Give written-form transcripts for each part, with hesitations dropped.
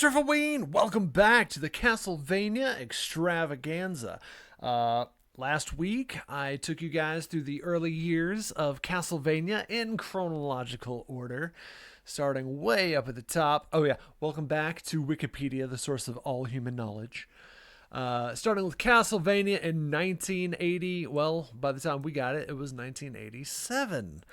it's Riff Arcade. Welcome back to the Castlevania extravaganza. Last week, I took you guys through the early years of Castlevania in chronological order, starting way up at the top. Oh yeah, welcome back to Wikipedia, the source of all human knowledge. Starting with Castlevania in 1980. Well, by the time we got it, it was 1987.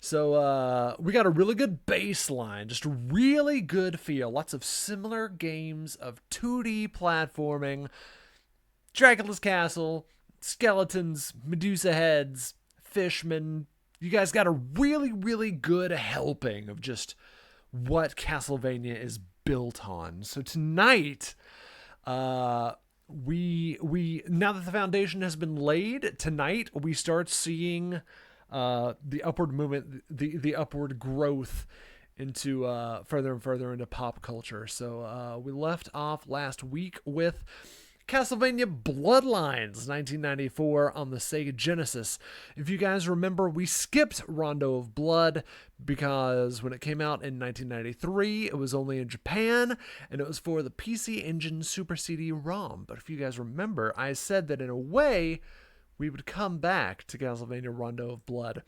So we got a really good baseline, just a really good feel. Lots of similar games of 2D platforming, Dracula's Castle, skeletons, Medusa heads, fishmen. You guys got a really, really good helping of just what Castlevania is built on. So tonight, we now that the foundation has been laid, tonight we start seeing the upward movement, the upward growth into further and further into pop culture. So we left off last week with Castlevania Bloodlines 1994 on the Sega Genesis. If you guys remember, we skipped Rondo of Blood because when it came out in 1993, it was only in Japan, and it was for the PC Engine Super CD-ROM. But if you guys remember, I said that in a way, we would come back to Castlevania Rondo of Blood.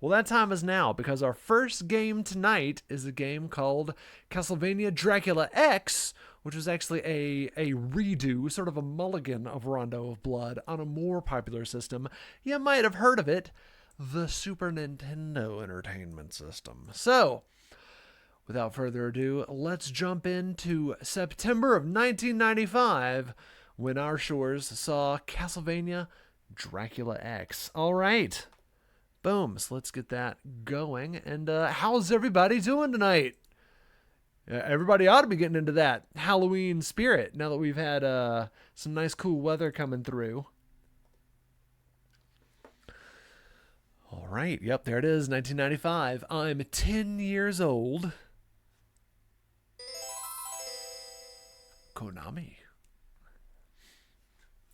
Well, that time is now, because our first game tonight is a game called Castlevania Dracula X, which was actually a redo, sort of a mulligan of Rondo of Blood on a more popular system. You might have heard of it, the Super Nintendo Entertainment System. So, without further ado, let's jump into September of 1995, when our shores saw Castlevania Dracula X. All right. Boom. So let's get that going. And how's everybody doing tonight? Everybody ought to be getting into that Halloween spirit now that we've had some nice cool weather coming through. All right. Yep, there it is, 1995. I'm 10 years old. Konami.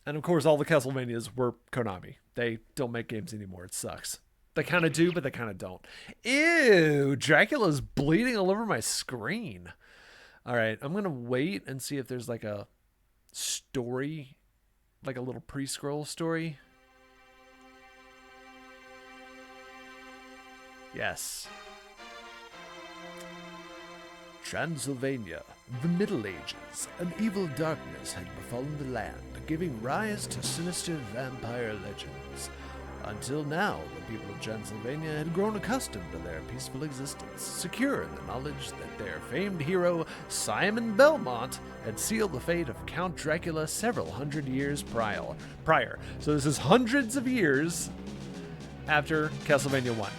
And of course, all the Castlevanias were Konami. They don't make games anymore. It sucks. They kind of do, but they kind of don't. Ew, Dracula's bleeding all over my screen. All right, I'm going to wait and see if there's like a story, like a little pre-scroll story. Yes. Transylvania, the Middle Ages. An evil darkness had befallen the land, giving rise to sinister vampire legends. Until now, the people of Transylvania had grown accustomed to their peaceful existence, secure in the knowledge that their famed hero, Simon Belmont, had sealed the fate of Count Dracula several hundred years prior. So this is hundreds of years after Castlevania 1.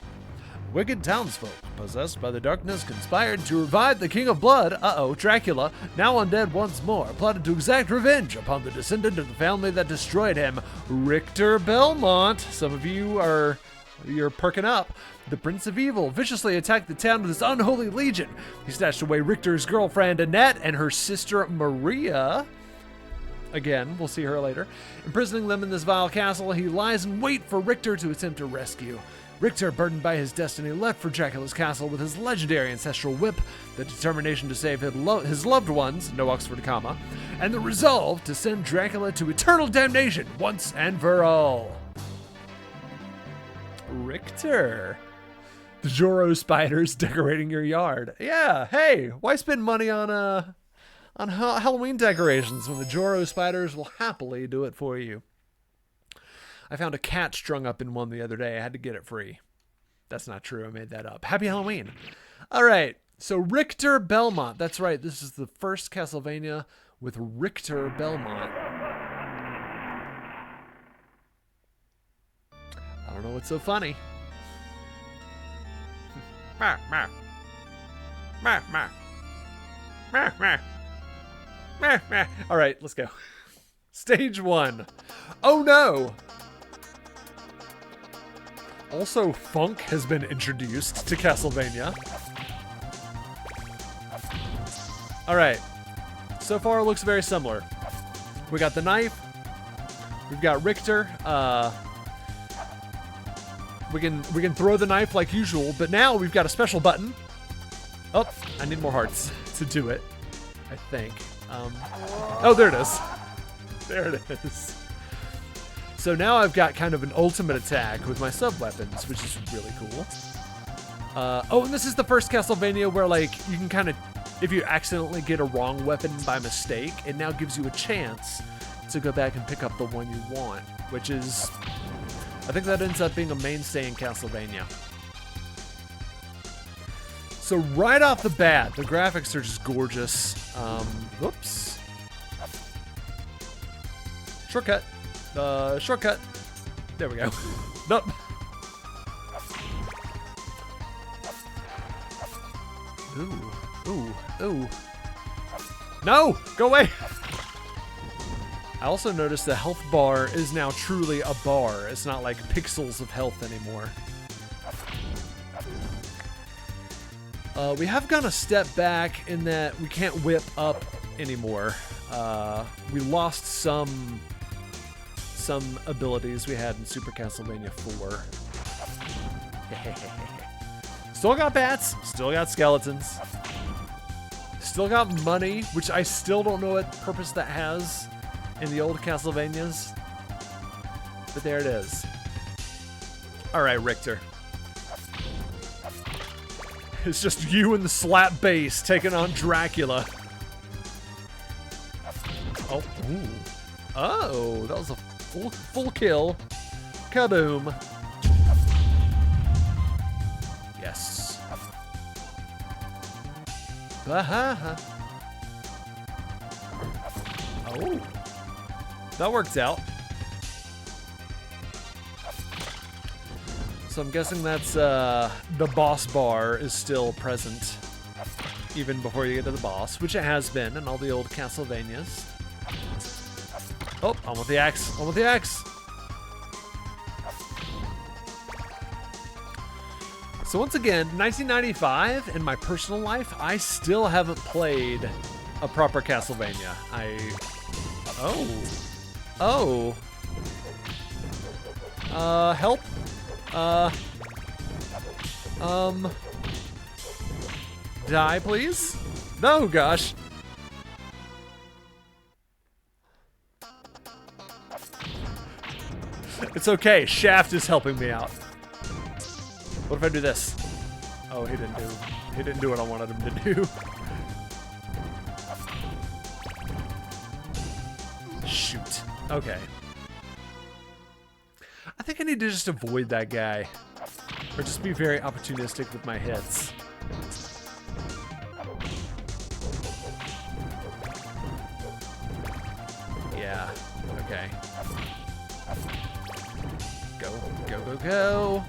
Wicked townsfolk, possessed by the darkness, conspired to revive the King of Blood, Dracula, now undead once more, plotted to exact revenge upon the descendant of the family that destroyed him, Richter Belmont. Some of you you're perking up. The Prince of Evil viciously attacked the town with his unholy legion. He snatched away Richter's girlfriend Annette and her sister Maria. Again, we'll see her later. Imprisoning them in this vile castle, he lies in wait for Richter to attempt a rescue. Richter, burdened by his destiny, left for Dracula's castle with his legendary ancestral whip, the determination to save his loved ones, no Oxford comma, and the resolve to send Dracula to eternal damnation once and for all. Richter. The Joro spiders decorating your yard. Yeah, hey, why spend money on Halloween decorations when the Joro spiders will happily do it for you? I found a cat strung up in one the other day. I had to get it free. That's not true. I made that up. Happy Halloween. All right. So Richter Belmont. That's right. This is the first Castlevania with Richter Belmont. I don't know what's so funny. All right, let's go. Stage 1. Oh no! Also, funk has been introduced to Castlevania. Alright. So far, it looks very similar. We got the knife. We've got Richter. We can throw the knife like usual, but now we've got a special button. Oh, I need more hearts to do it. I think. Oh, there it is. There it is. So now I've got kind of an ultimate attack with my sub-weapons, which is really cool. Oh, and this is the first Castlevania where, like, you can kind of, if you accidentally get a wrong weapon by mistake, it now gives you a chance to go back and pick up the one you want, which is, I think that ends up being a mainstay in Castlevania. So right off the bat, the graphics are just gorgeous. Whoops. Shortcut. Shortcut. There we go. Nope. Ooh. No! Go away! I also noticed the health bar is now truly a bar. It's not like pixels of health anymore. We have gone a step back in that we can't whip up anymore. We lost some abilities we had in Super Castlevania 4. Still got bats, still got skeletons, still got money, which I still don't know what purpose that has in the old Castlevanias. But there it is. Alright, Richter. It's just you and the slap bass taking on Dracula. Oh, ooh. Oh, that was a full kill. Kaboom. Yes. Baha. Oh. That worked out. So I'm guessing that's the boss bar is still present even before you get to the boss, which it has been in all the old Castlevanias. Oh, on with the axe. On with the axe. So once again, 1995 in my personal life, I still haven't played a proper Castlevania. Help. Die, please? No, gosh. It's okay, Shaft is helping me out. What if I do this? Oh, he didn't do what I wanted him to do. Shoot. Okay. I think I need to just avoid that guy. Or just be very opportunistic with my hits. Yeah. Okay. Go.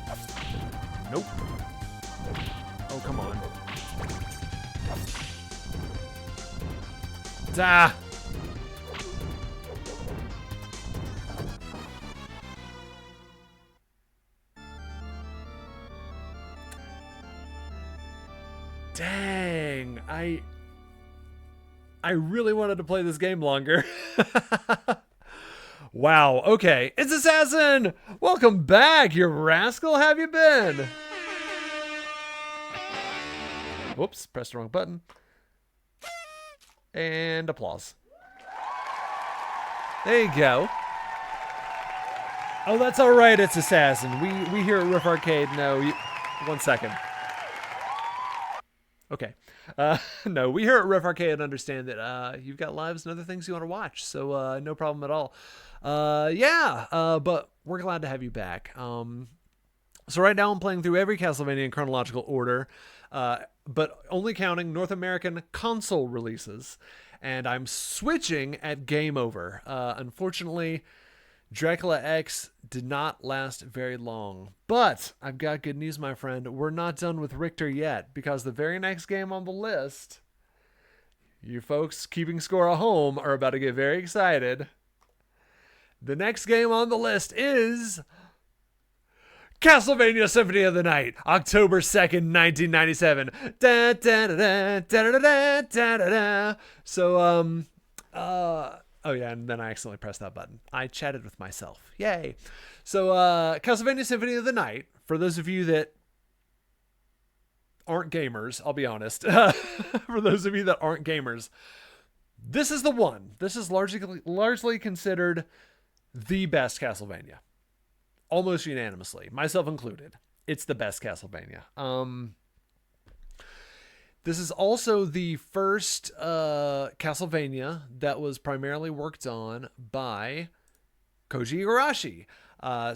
Nope. Oh, come on. Ah! Dang, I really wanted to play this game longer. Wow, okay. It's Assassin! Welcome back, you rascal. How have you been? Whoops, pressed the wrong button. And applause. There you go. Oh, that's alright, it's Assassin. We here at Riff Arcade know... 1 second. Okay. No, we here at Riff Arcade understand that you've got lives and other things you want to watch, so no problem at all. But we're glad to have you back. So right now I'm playing through every Castlevania in chronological order, but only counting North American console releases, and I'm switching at Game Over. Unfortunately, Dracula X did not last very long, but I've got good news, my friend. We're not done with Richter yet, because the very next game on the list, you folks keeping score at home are about to get very excited. The next game on the list is Castlevania Symphony of the Night, October 2nd, 1997. Da, da, da, da, da, da, da, da, da. So, oh yeah, and then I accidentally pressed that button. I chatted with myself. Yay. So, Castlevania Symphony of the Night, for those of you that aren't gamers, I'll be honest. For those of you that aren't gamers, This is the one. This is largely considered the best Castlevania. Almost unanimously, myself included. It's the best Castlevania. This is also the first Castlevania that was primarily worked on by Koji Igarashi.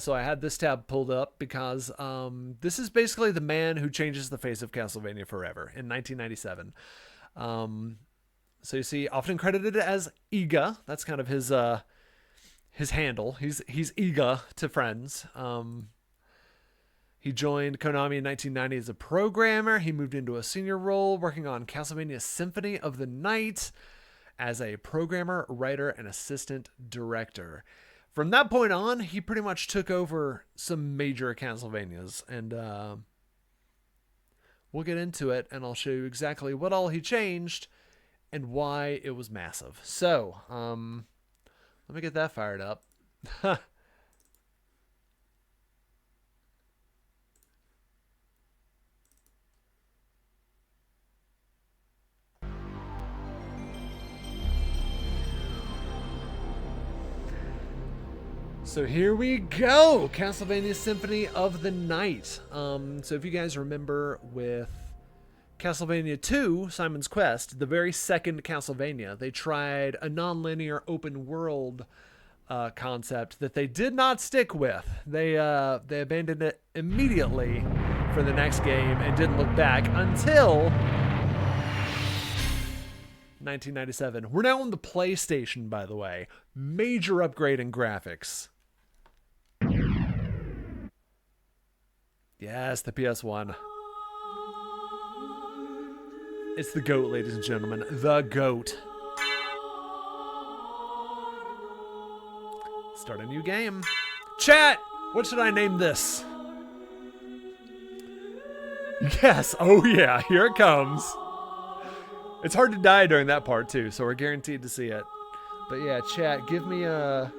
So I had this tab pulled up because this is basically the man who changes the face of Castlevania forever in 1997. So you see, often credited as Iga. That's kind of his handle. He's Iga to friends. He joined Konami in 1990 as a programmer. He moved into a senior role, working on Castlevania Symphony of the Night as a programmer, writer, and assistant director. From that point on, he pretty much took over some major Castlevanias, and we'll get into it, and I'll show you exactly what all he changed and why it was massive. So, let me get that fired up. So here we go, Castlevania Symphony of the Night. So if you guys remember with Castlevania 2, Simon's Quest, the very second Castlevania, they tried a non-linear open world concept that they did not stick with. They abandoned it immediately for the next game and didn't look back until 1997. We're now on the PlayStation, by the way. Major upgrade in graphics. Yes, the PS1. It's the GOAT, ladies and gentlemen. The GOAT. Start a new game. Chat! What should I name this? Yes, oh yeah, here it comes. It's hard to die during that part too, so we're guaranteed to see it. But yeah, chat, give me a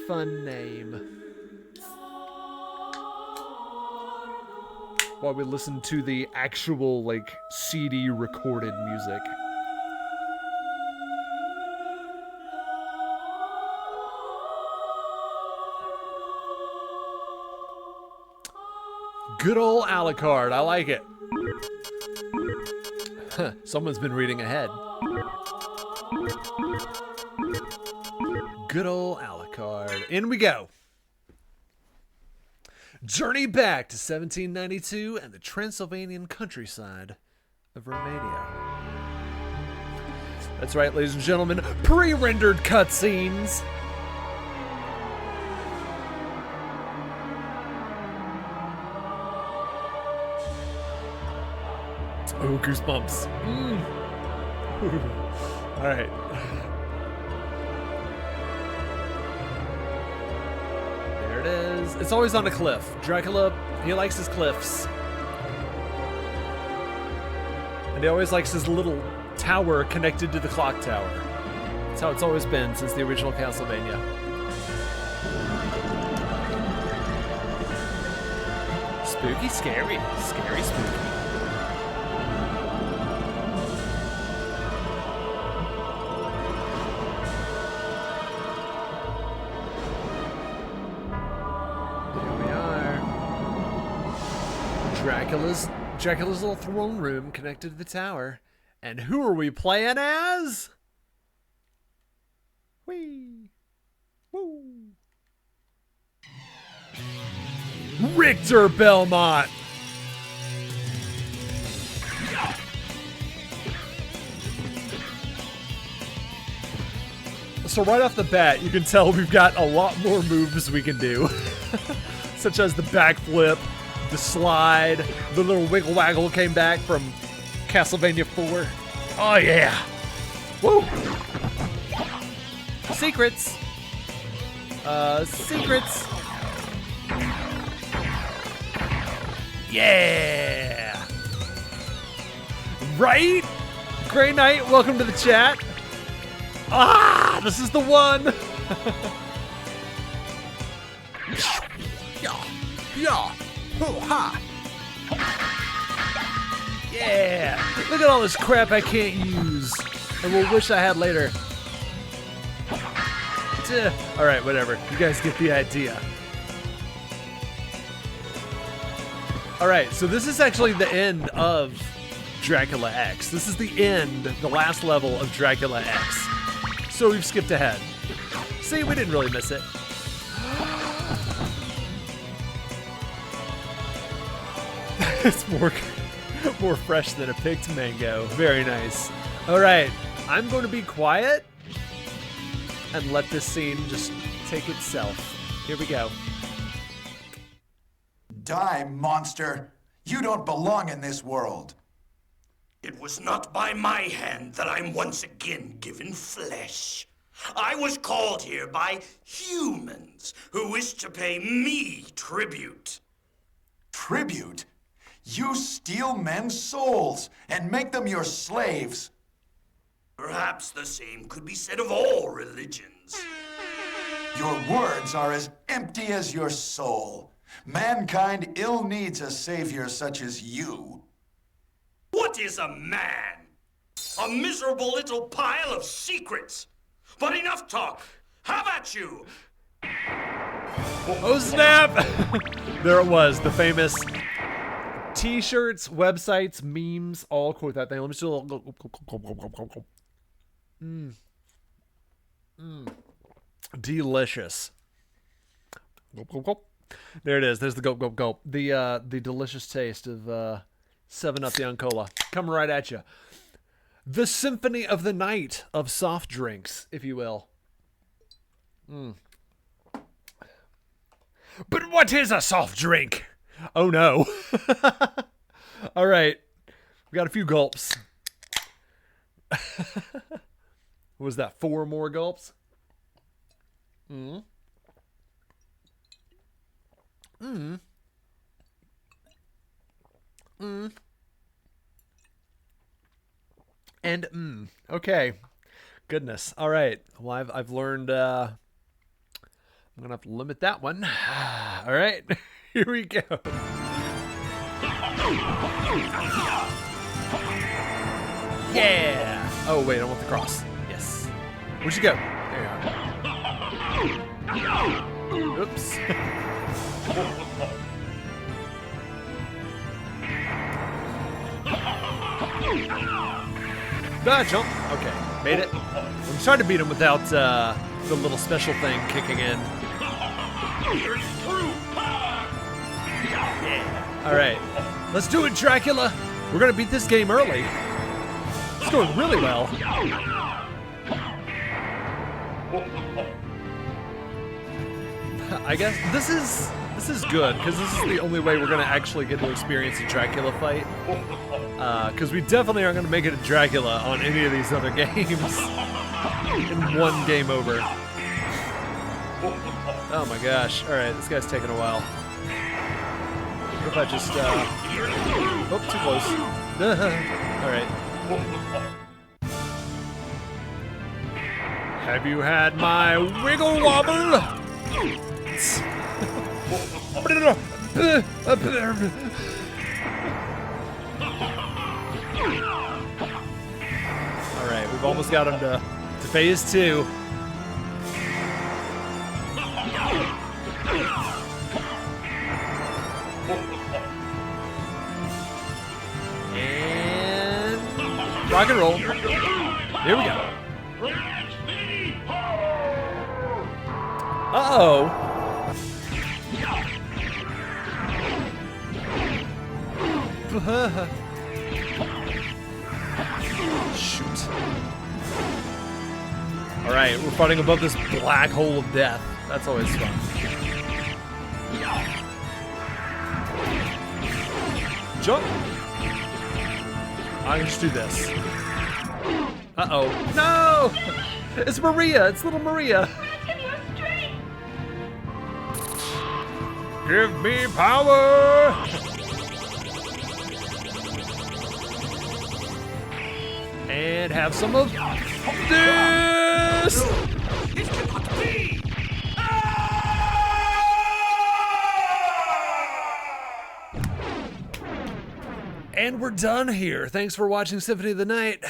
fun name. While we listen to the actual, like, CD recorded music. Good old Alucard, I like it. Someone's been reading ahead. Good old Alucard. In we go. Journey back to 1792 and the Transylvanian countryside of Romania. That's right, ladies and gentlemen, pre-rendered cutscenes. Oh, goosebumps. All right. There it is. It's always on a cliff. Dracula, he likes his cliffs. And he always likes his little tower connected to the clock tower. That's how it's always been since the original Castlevania. Spooky, scary. Scary, spooky. Dracula's little throne room connected to the tower. And who are we playing as? Whee! Woo! Richter Belmont! So right off the bat, you can tell we've got a lot more moves we can do. Such as the backflip, the slide, the little wiggle waggle came back from Castlevania 4. Oh yeah! Woo! Secrets! Secrets! Yeah! Right? Grey Knight, welcome to the chat. Ah! This is the one! Yeah! Yeah! Oh, ha! Yeah! Look at all this crap I can't use. and will wish I had later. All right, whatever. You guys get the idea. All right, so this is actually the end of Dracula X. This is the end, the last level of Dracula X. So we've skipped ahead. See, we didn't really miss it. It's more fresh than a picked mango. Very nice. All right, I'm going to be quiet and let this scene just take itself. Here we go. Die, monster. You don't belong in this world. It was not by my hand that I'm once again given flesh. I was called here by humans who wish to pay me tribute. Tribute? You steal men's souls and make them your slaves. Perhaps the same could be said of all religions. Your words are as empty as your soul. Mankind ill needs a savior such as you. What is a man? A miserable little pile of secrets. But enough talk. Have at you. Oh, snap! There it was, the famous t-shirts, websites, memes, all quote that thing. Let me just do a little... Delicious. There it is. There's the gulp, gulp, gulp. The delicious taste of 7-Up Young Cola. Coming right at you. The symphony of the night of soft drinks, if you will. But what is a soft drink? Oh no. All right. We got a few gulps. What was that? 4 more gulps? And okay. Goodness. All right. Well, I've learned I'm gonna have to limit that one. All right. Here we go. Yeah. Oh wait, I want the cross. Yes. Where'd you go? There you are. Oops. Ah, jump. Okay, made it. I'm trying to beat him without the little special thing kicking in. Yeah. All right, let's do it, Dracula. We're gonna beat this game early. It's going really well. I guess this is good because this is the only way we're gonna actually get to experience a Dracula fight. Because we definitely aren't gonna make it a Dracula on any of these other games in one game over. Oh my gosh! All right, this guy's taking a while. What if I just? Oh, too close. All right. Have you had my wiggle wobble? Alright, we've almost got him to phase 2. And rock and roll. Here we go. Uh-oh. Shoot. Alright, we're fighting above this black hole of death. That's always fun. Jump. I can just do this. Uh-oh. No! It's Maria! It's little Maria! Give me power! And have some of this! It cannot be! And we're done here. Thanks for watching Symphony of the Night.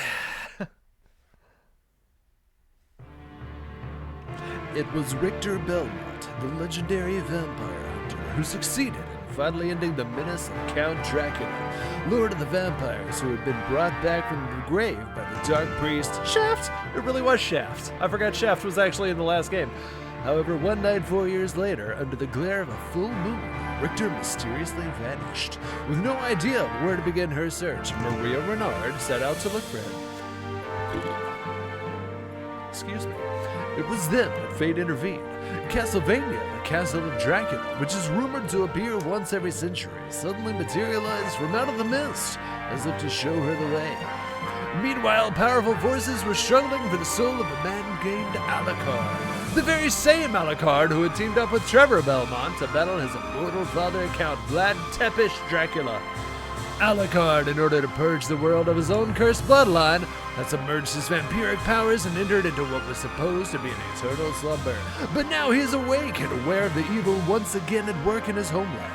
It was Richter Belmont, the legendary vampire hunter, who succeeded in finally ending the menace of Count Dracula, Lord of the Vampires, who had been brought back from the grave by the Dark Priest Shaft. It really was Shaft. I forgot Shaft was actually in the last game. However, one night 4 years later, under the glare of a full moon, Richter mysteriously vanished. With no idea of where to begin her search, Maria Renard set out to look for him. Excuse me. It was then that fate intervened. Castlevania, the Castle of Dracula, which is rumored to appear once every century, suddenly materialized from out of the mist, as if to show her the way. Meanwhile, powerful forces were struggling for the soul of a man named Alucard, the very same Alucard who had teamed up with Trevor Belmont to battle his immortal father, Count Vlad Tepes Dracula. Alucard, in order to purge the world of his own cursed bloodline, had submerged his vampiric powers and entered into what was supposed to be an eternal slumber. But now he is awake and aware of the evil once again at work in his homeland.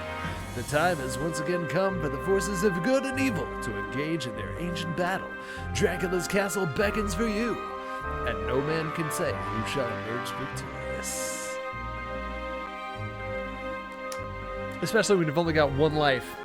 The time has once again come for the forces of good and evil to engage in their ancient battle. Dracula's castle beckons for you, and no man can say who shall emerge victorious. Especially when you've only got one life.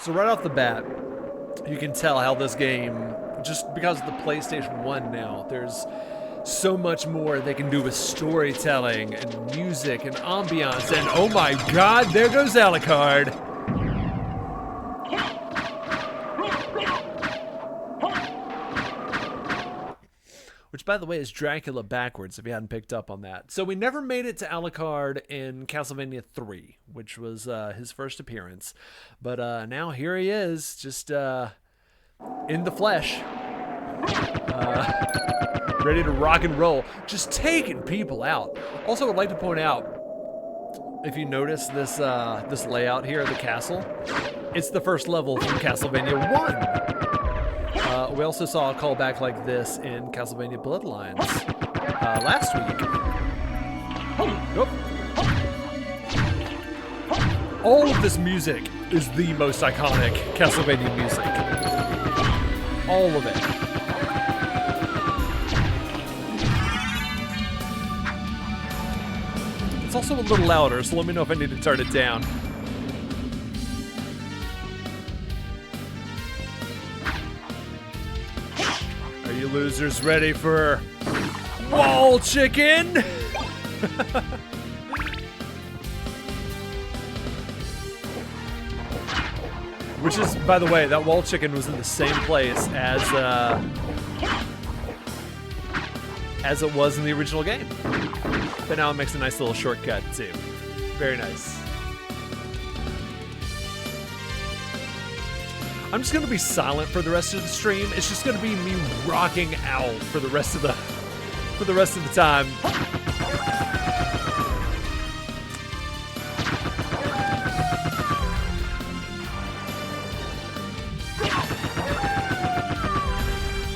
So right off the bat, you can tell how this game, just because of the PlayStation 1 now, there's so much more they can do with storytelling and music and ambiance, and oh my god, there goes Alucard! Which, by the way, is Dracula backwards, if you hadn't picked up on that. So we never made it to Alucard in Castlevania 3, which was his first appearance. But now here he is, just in the flesh. Ready to rock and roll. Just taking people out. Also, I'd like to point out, if you notice this this layout here of the castle, it's the first level from Castlevania 1. We also saw a callback like this in Castlevania Bloodlines last week. Nope. All of this music is the most iconic Castlevania music. All of it. It's also a little louder, so let me know if I need to turn it down. Are you losers ready for wall chicken? Which is, by the way, that wall chicken was in the same place as it was in the original game. But now it makes a nice little shortcut too. Very nice. I'm just gonna be silent for the rest of the stream. It's just gonna be me rocking out for the rest of the time.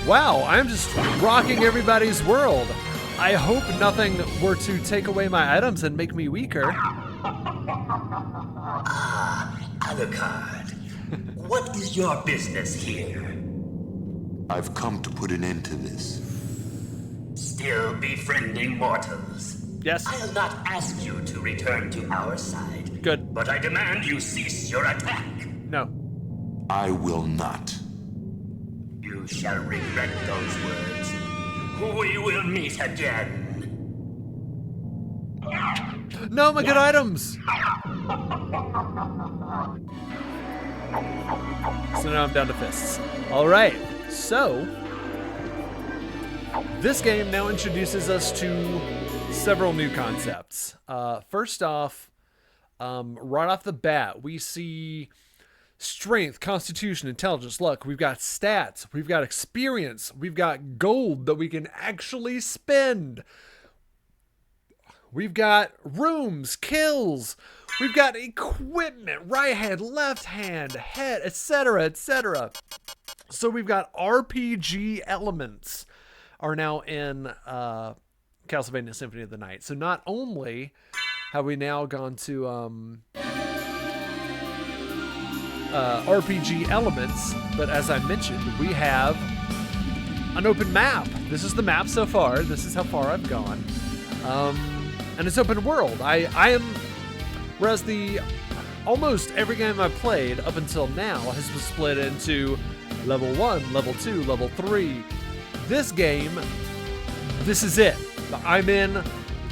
Wow, I'm just rocking everybody's world. I hope nothing were to take away my items and make me weaker. Alucard. What is your business here? I've come to put an end to this. Still befriending mortals? Yes. I'll not ask you to return to our side. Good. But I demand you cease your attack. No. I will not. You shall regret those words. We will meet again. No, my good items! So now I'm down to fists. Alright, so this game now introduces us to several new concepts. First off, right off the bat, we see strength, constitution, intelligence, luck. We've got stats, we've got experience, we've got gold that we can actually spend. We've got rooms, kills. We've got equipment, right hand, left hand, head, etc., etc. So we've got RPG elements are now in Castlevania Symphony of the Night. So not only have we now gone to RPG elements, but as I mentioned, we have an open map. This is the map so far. This is how far I've gone. And it's open world. Whereas almost every game I've played up until now has been split into level 1, level 2, level 3. This game, this is it. I'm in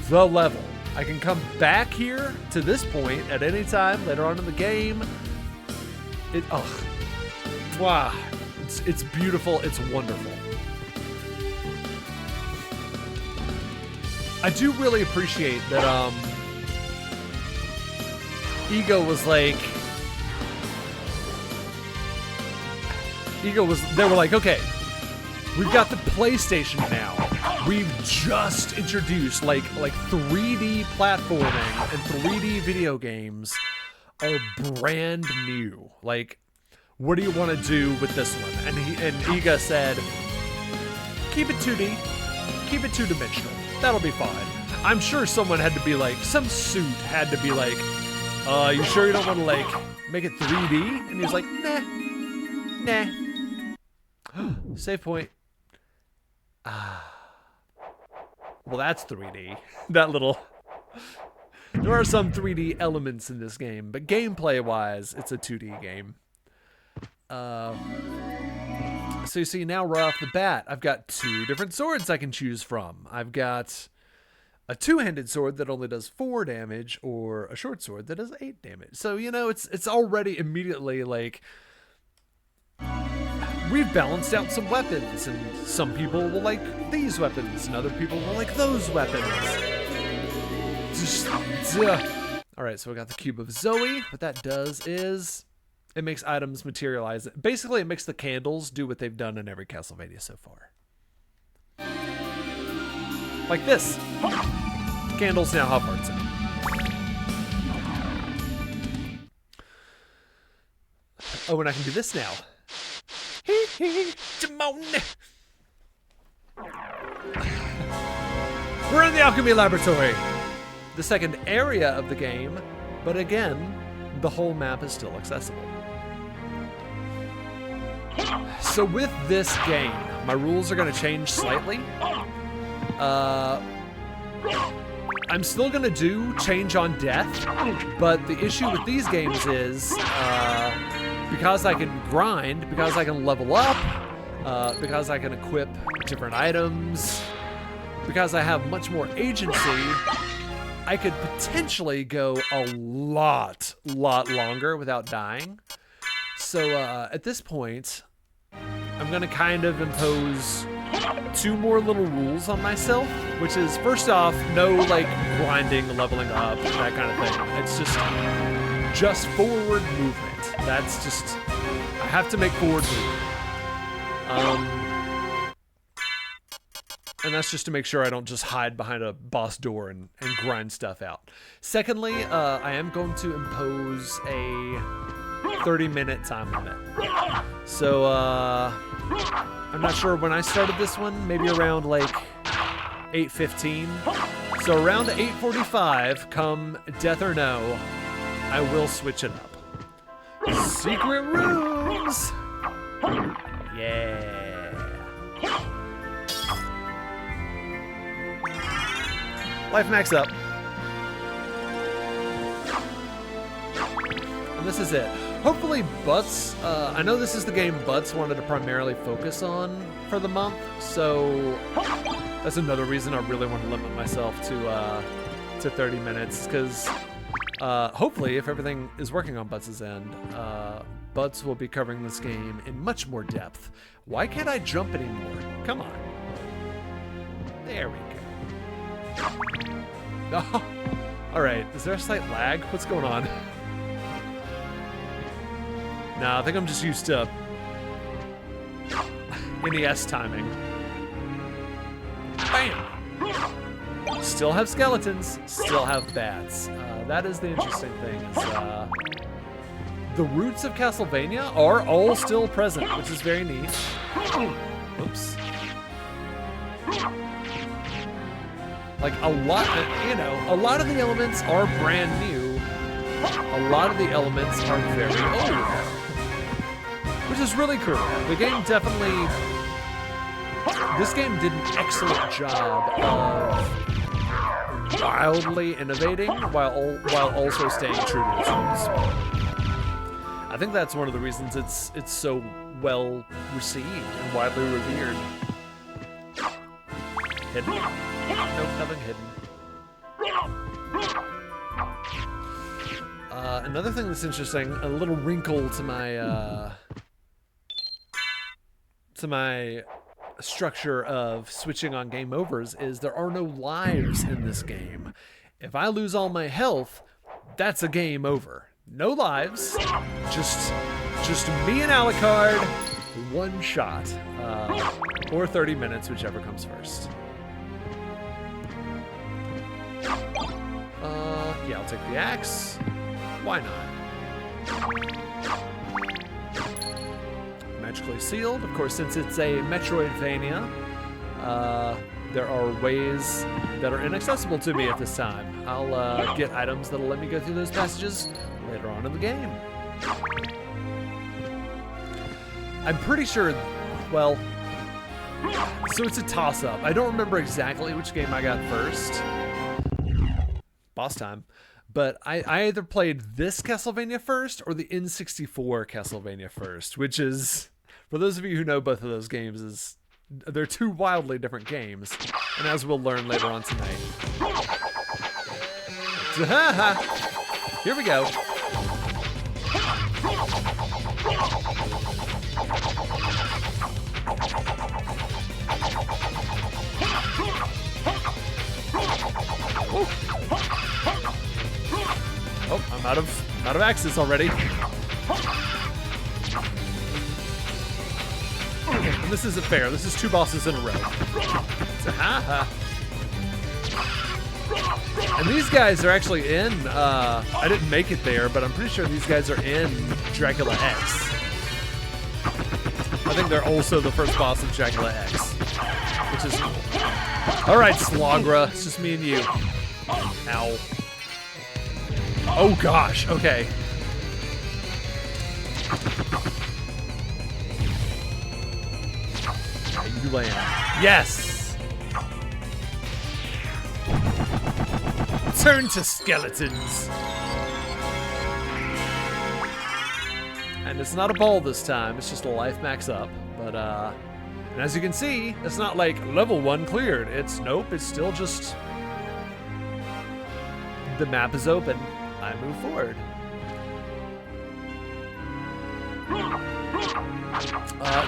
the level. I can come back here to this point at any time later on in the game. Wow. It's beautiful. It's wonderful. I do really appreciate that Ego was like, they were like, okay, we've got the PlayStation now. We've just introduced like 3D platforming and 3D video games are brand new. Like, what do you want to do with this one? And Iga said, keep it 2D, keep it two-dimensional. That'll be fine. I'm sure someone had to be like, some suit had to be like, you sure you don't want to like make it 3D? And he's like, nah. Save point. Well, that's 3D. That little. There are some 3D elements in this game, but gameplay-wise, it's a 2D game. So you see, now right off the bat, I've got 2 different swords I can choose from. I've got a 2-handed sword that only does 4 damage, or a short sword that does 8 damage. So, you know, it's already immediately like, we've balanced out some weapons, and some people will like these weapons, and other people will like those weapons. Alright, so we got the Cube of Zoe. What that does is it makes items materialize. Basically, it makes the candles do what they've done in every Castlevania so far. Like this. Candles now have hearts in them. Oh, and I can do this now. We're in the Alchemy Laboratory, the second area of the game, but again, the whole map is still accessible. So with this game, my rules are going to change slightly. I'm still going to do change on death, but the issue with these games is because I can grind, because I can level up, because I can equip different items, because I have much more agency, I could potentially go a lot longer without dying. So at this point, I'm gonna kind of impose 2 more little rules on myself, which is, first off, no like grinding, leveling up, that kind of thing. It's just forward movement. That's just, I have to make forward movement. And that's just to make sure I don't just hide behind a boss door and grind stuff out. Secondly, I am going to impose a 30-minute time limit. So, I'm not sure when I started this one, maybe around like 8:15. So around 8:45, come death or no, I will switch it up. Secret rooms! Yeah. Life max up. And this is it. Hopefully Butts, I know this is the game Butts wanted to primarily focus on for the month, so that's another reason I really want to limit myself to 30 minutes, because hopefully, if everything is working on Butts' end, Butts will be covering this game in much more depth. Why can't I jump anymore? Come on. There we go. Oh, alright, is there a slight lag? What's going on? Nah, I think I'm just used to NES timing. Bam! Still have skeletons, still have bats. That is the interesting thing. Is, the roots of Castlevania are all still present, which is very neat. Oops. Like a lot of the elements are brand new. A lot of the elements are very old, which is really cool. This game did an excellent job of wildly innovating while also staying true to its roots. I think that's one of the reasons it's so well received and widely revered. Hidden? Nope, nothing hidden. Another thing that's interesting, a little wrinkle to my structure of switching on game overs is there are no lives in this game. If I lose all my health, that's a game over. No lives, just me and Alucard, one shot, or 30 minutes, whichever comes first. Yeah, I'll take the axe. Why not? Magically sealed. Of course, since it's a Metroidvania, there are ways that are inaccessible to me at this time. I'll get items that'll let me go through those passages later on in the game. I'm pretty sure, well, so it's a toss-up. I don't remember exactly which game I got first. Boss time. But I either played this Castlevania first or the N64 Castlevania first, which is, for those of you who know both of those games, they're two wildly different games, and as we'll learn later on tonight. Here we go. Woo. Oh, I'm out of axes already. And this isn't fair. This is two bosses in a row. And these guys are actually in, I didn't make it there, but I'm pretty sure these guys are in Dracula X. I think they're also the first boss of Dracula X, which is cool. All right, Slogra, it's just me and you. Ow. Oh gosh, okay. You land. Yes! Turn to skeletons! And it's not a ball this time, it's just a life max up. But, and as you can see, it's not like level 1 cleared. Nope, it's still just... The map is open. I move forward.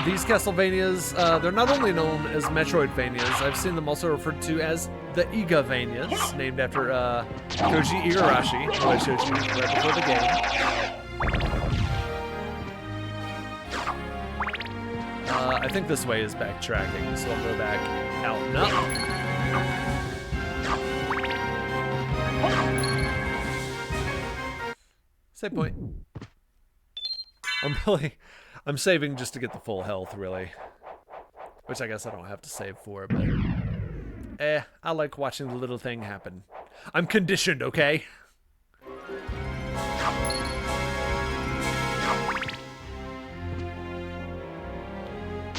These Castlevanias, they're not only known as Metroidvanias, I've seen them also referred to as the Igavanias, named after Koji Igarashi, who I showed you right before the game. I think this way is backtracking, so I'll go back out and up. Save point. I'm saving just to get the full health, really. Which I guess I don't have to save for, but... I like watching the little thing happen. I'm conditioned, okay?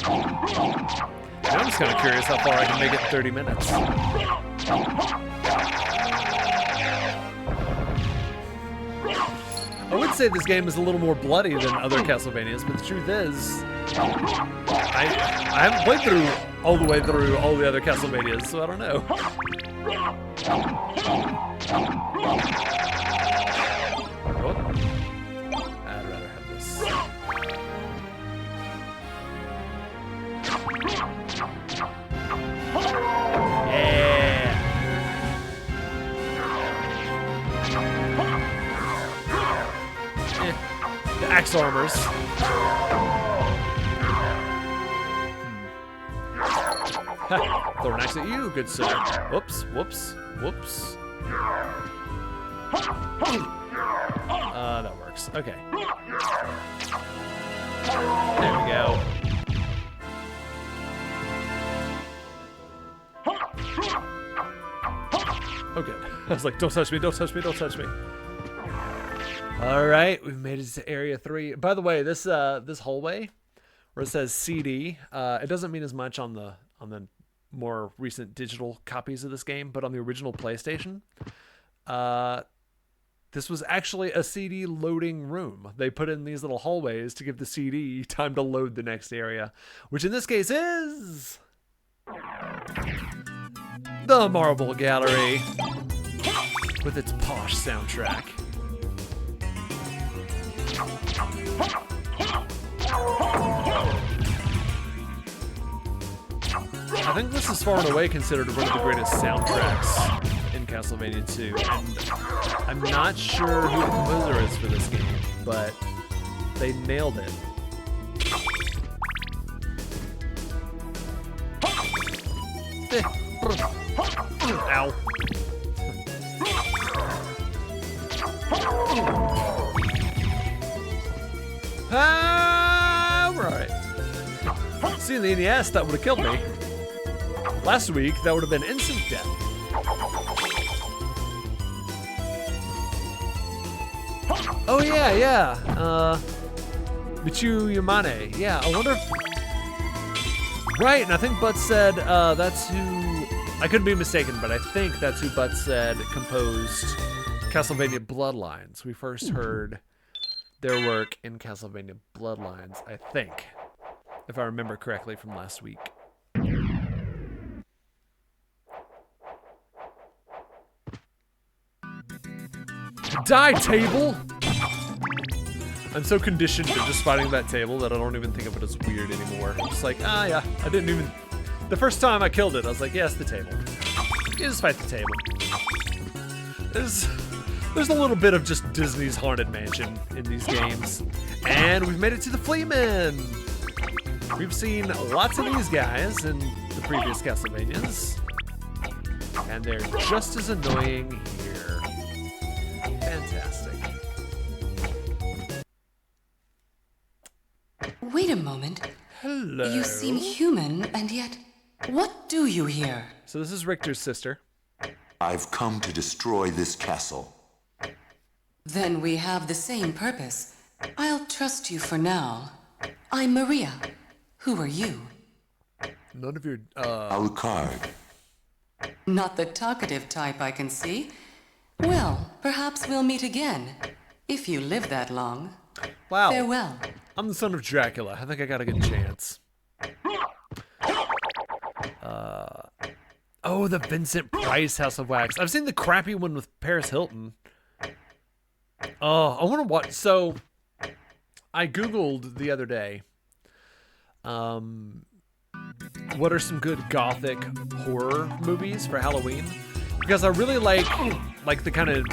I'm just kind of curious how far I can make it in 30 minutes. I would say this game is a little more bloody than other Castlevanias, but the truth is, I haven't played all the way through all the other Castlevanias, so I don't know. Oh. I'd rather have this. Yeah! The axe armors. Throw an axe at you, good sir. Whoops, whoops, whoops. That works. Okay. There we go. Oh, good. I was like, don't touch me, don't touch me, don't touch me. All right, we've made it to area 3. By the way, this hallway where it says CD, it doesn't mean as much on the more recent digital copies of this game, but on the original PlayStation, this was actually a CD loading room. They put in these little hallways to give the CD time to load the next area, which in this case is the Marble Gallery with its posh soundtrack. I think this is far and away considered one of the greatest soundtracks in Castlevania 2, and I'm not sure who the composer is for this game, but they nailed it. Ow. Alright. See, in the NES, that would have killed me. Last week, that would have been instant death. Oh yeah, yeah. Michu Yamane. Yeah, I wonder if... Right, and I think Butts said that's who... I could be mistaken, but I think that's who Butts said composed Castlevania Bloodlines. We first heard their work in Castlevania Bloodlines, I think, if I remember correctly from last week. Die, table! I'm so conditioned to just fighting that table that I don't even think of it as weird anymore. I'm just like, ah, yeah, I didn't even... The first time I killed it, I was like, yes, the table. You just fight the table. There's a little bit of just Disney's Haunted Mansion in these games. And we've made it to the Fleamen! We've seen lots of these guys in the previous Castlevanias. And they're just as annoying here. Fantastic. Wait a moment. Hello. You seem human, and yet, what do you here? So this is Richter's sister. I've come to destroy this castle. Then we have the same purpose. I'll trust you for now. I'm Maria. Who are you? None of your, Alucard. Not the talkative type, I can see. Well, perhaps we'll meet again, if you live that long. Wow. Farewell. I'm the son of Dracula. I think I got a good chance. Oh, the Vincent Price House of Wax. I've seen the crappy one with Paris Hilton. Oh, I want to watch. So, I Googled the other day, what are some good gothic horror movies for Halloween? Because I really like the kind of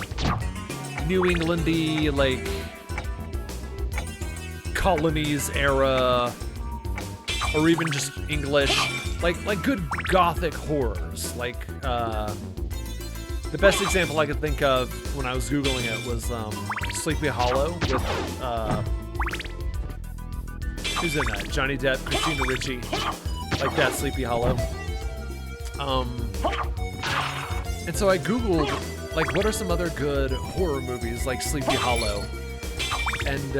New Englandy, like, colonies era, or even just English, like good gothic horrors. Like the best example I could think of when I was Googling it was Sleepy Hollow with who's in that? Johnny Depp, Christina Ricci, like that Sleepy Hollow. And so I Googled like what are some other good horror movies like Sleepy Hollow, and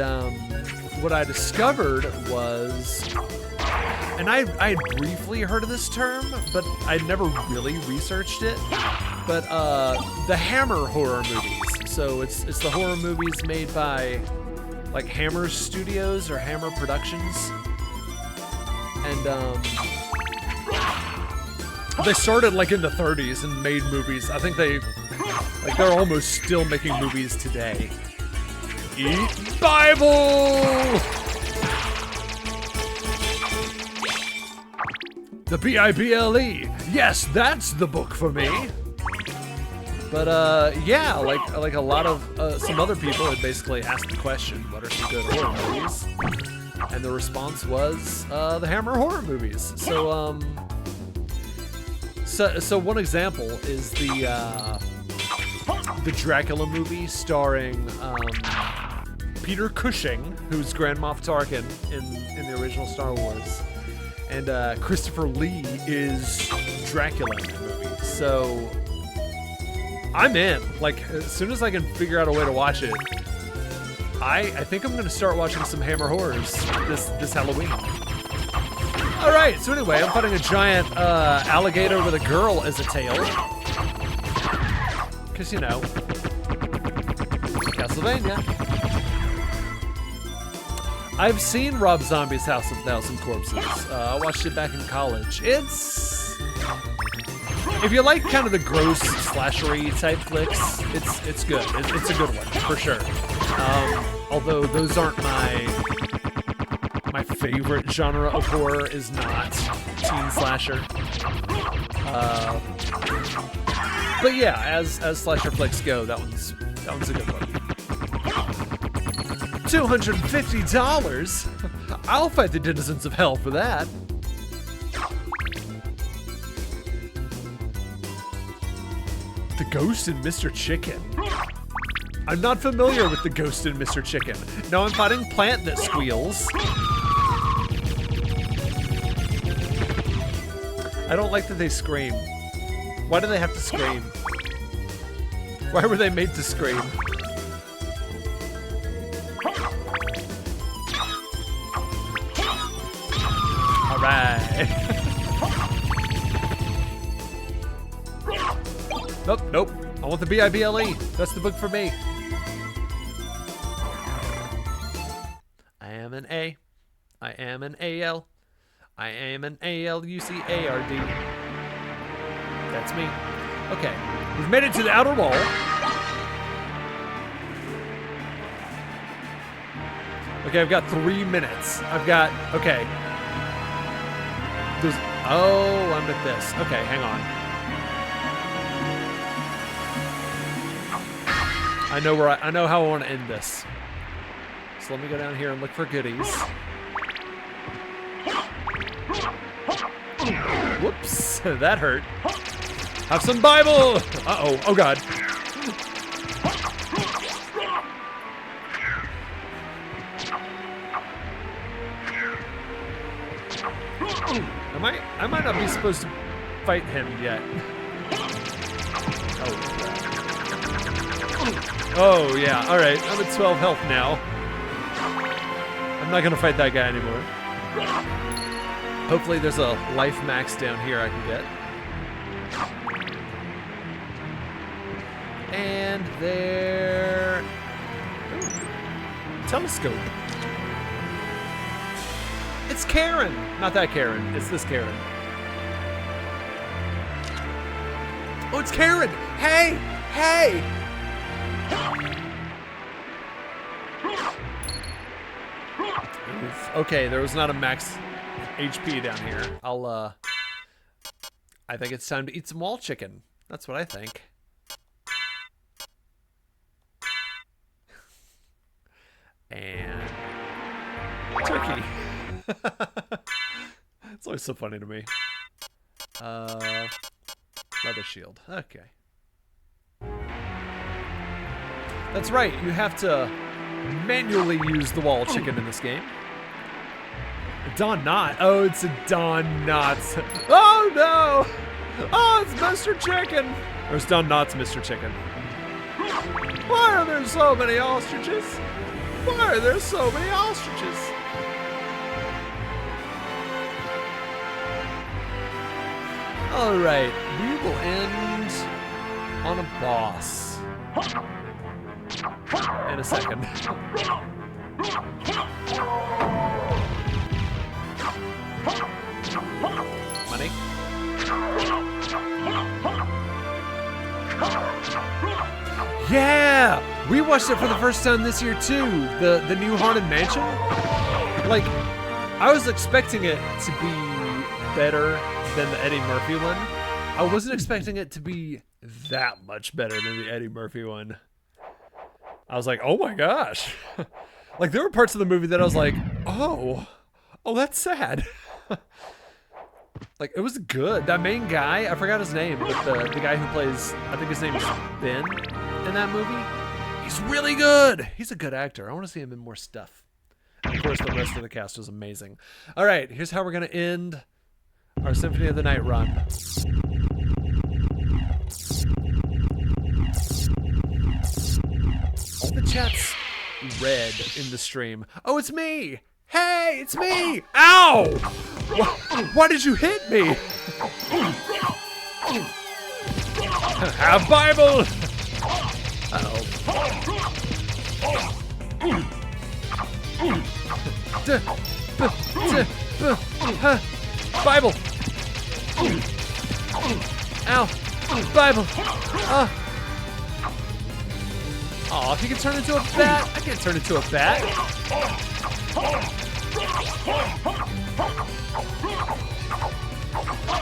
what I discovered was, and I had briefly heard of this term, but I'd never really researched it, but the Hammer horror movies. So it's the horror movies made by like Hammer Studios or Hammer Productions. And they started like in the 30s and made movies. I think they're almost still making movies today. Eat Bible! The Bible. Yes, that's the book for me. But yeah, like a lot of some other people had basically asked the question, what are some good horror movies? And the response was the Hammer horror movies. So So one example is the Dracula movie starring Peter Cushing, who's Grand Moff Tarkin in the original Star Wars, and Christopher Lee is Dracula in that movie. So I'm in. Like, as soon as I can figure out a way to watch it, I think I'm gonna start watching some Hammer horrors this Halloween. All right. So anyway, I'm fighting a giant alligator with a girl as a tail, because you know, Castlevania. I've seen Rob Zombie's House of a Thousand Corpses. I watched it back in college. If you like kind of the gross slashery type flicks, it's good. It's a good one for sure. Although those aren't my favorite genre of horror is not teen slasher. But yeah, as slasher flicks go, that one's a good one. $250? I'll fight the denizens of hell for that. The Ghost and Mr. Chicken. I'm not familiar with the Ghost and Mr. Chicken. No, I'm fighting Plant that squeals. I don't like that they scream. Why do they have to scream? Why were they made to scream? All right. Nope. I want the Bible. That's the book for me. I am an A. I am an AL. I am an ALUCARD. That's me. Okay, we've made it to the outer wall. Okay, I've got 3 minutes. Okay. I'm at this. Okay, hang on. I know how I want to end this. So let me go down here and look for goodies. Whoops, that hurt. Have some Bible! Uh-oh, oh God. I might not be supposed to fight him yet. Oh yeah, alright, I'm at 12 health now. I'm not gonna fight that guy anymore. Hopefully there's a life max down here I can get. And there... Ooh. Telescope. It's Karen! Not that Karen, it's this Karen. Oh, it's Karen! Hey! Oof. Okay, there was not a max HP down here. I think it's time to eat some wall chicken. That's what I think. And turkey. It's always so funny to me. Leather shield. Okay. That's right, you have to manually use the wall chicken in this game. Don Knotts. Oh, it's a Don Knotts. Oh no! Oh, it's Mr. Chicken. Or it's Don Knotts, Mr. Chicken. Why are there so many ostriches? Why are there so many ostriches? Alright, we will end on a boss. In a second. Money? Yeah! We watched it for the first time this year too. The new Haunted Mansion. Like, I was expecting it to be better than the Eddie Murphy one. I wasn't expecting it to be that much better than the Eddie Murphy one. I was like, oh my gosh. Like, there were parts of the movie that I was like, oh, that's sad. Like, it was good. That main guy, I forgot his name, but the guy who plays, I think his name is Ben in that movie. He's really good. He's a good actor. I want to see him in more stuff. And of course, the rest of the cast was amazing. All right, here's how we're going to end our Symphony of the Night run. All the chat's red in the stream. Oh, it's me. Hey, it's me! Ow! Why did you hit me? Have Bible! Uh-oh. Bible! Ow! Bible! Aw, if you can turn into a bat, I can't turn into a bat.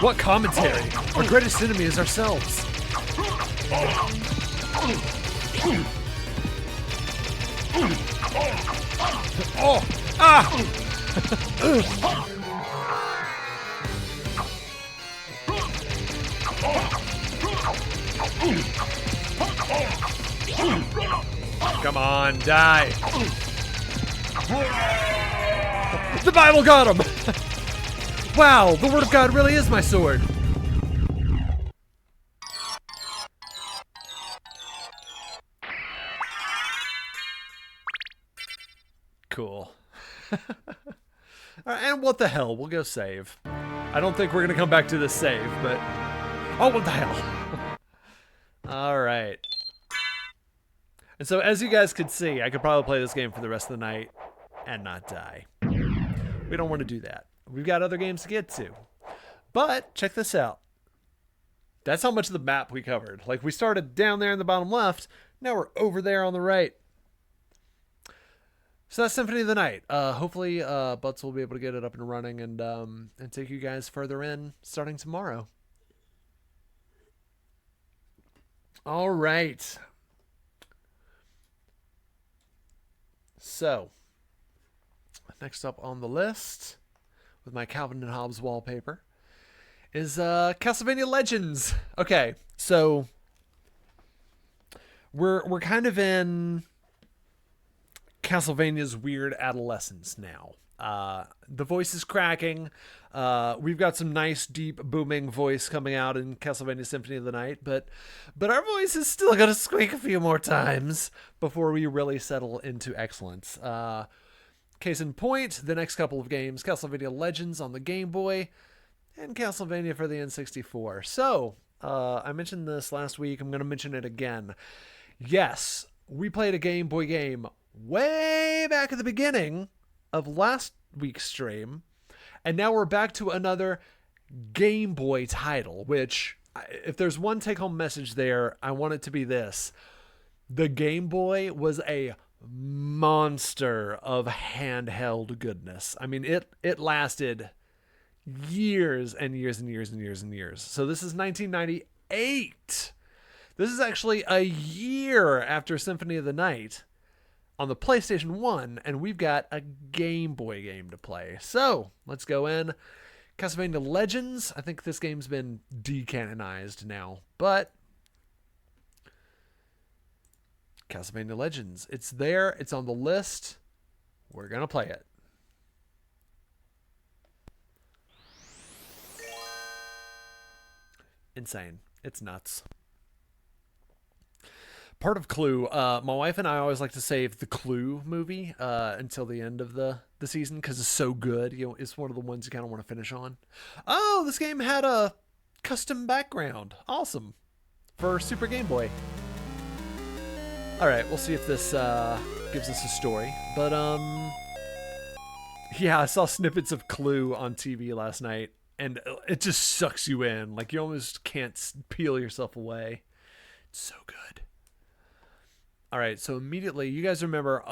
What commentary? Our greatest enemy is ourselves. Oh! Ah! Come on, die. The Bible got him! Wow, the Word of God really is my sword. Cool. All right, and what the hell? We'll go save. I don't think we're going to come back to this save, but... Oh, what the hell? All right. And so, as you guys could see, I could probably play this game for the rest of the night and not die. We don't want to do that. We've got other games to get to. But, check this out. That's how much of the map we covered. Like, we started down there in the bottom left. Now we're over there on the right. So that's Symphony of the Night. Hopefully, Butts will be able to get it up and running and take you guys further in starting tomorrow. All right. So, next up on the list, with my Calvin and Hobbes wallpaper, is Castlevania Legends. Okay, so we're kind of in Castlevania's weird adolescence now. The voice is cracking. We've got some nice, deep, booming voice coming out in Castlevania Symphony of the Night, but our voice is still going to squeak a few more times before we really settle into excellence. Case in point, the next couple of games, Castlevania Legends on the Game Boy and Castlevania for the N64. So, I mentioned this last week. I'm going to mention it again. Yes, we played a Game Boy game way back at the beginning of last week's stream, and now we're back to another Game Boy title, which, if there's one take-home message there, I want it to be this. The Game Boy was a monster of handheld goodness. I mean, it lasted years and years and years and years and years. So this is 1998. This is actually a year after Symphony of the Night on the PlayStation 1, and we've got a Game Boy game to play. So, let's go in. Castlevania Legends. I think this game's been decanonized now, but Castlevania Legends. It's there. It's on the list. We're going to play it. Insane. It's nuts. Part of Clue, my wife and I always like to save the Clue movie until the end of the season because it's so good. You know, it's one of the ones you kind of want to finish on. Oh, this game had a custom background. Awesome. For Super Game Boy. All right, we'll see if this gives us a story. But, yeah, I saw snippets of Clue on TV last night, and it just sucks you in. Like, you almost can't peel yourself away. It's so good. All right, so immediately, you guys remember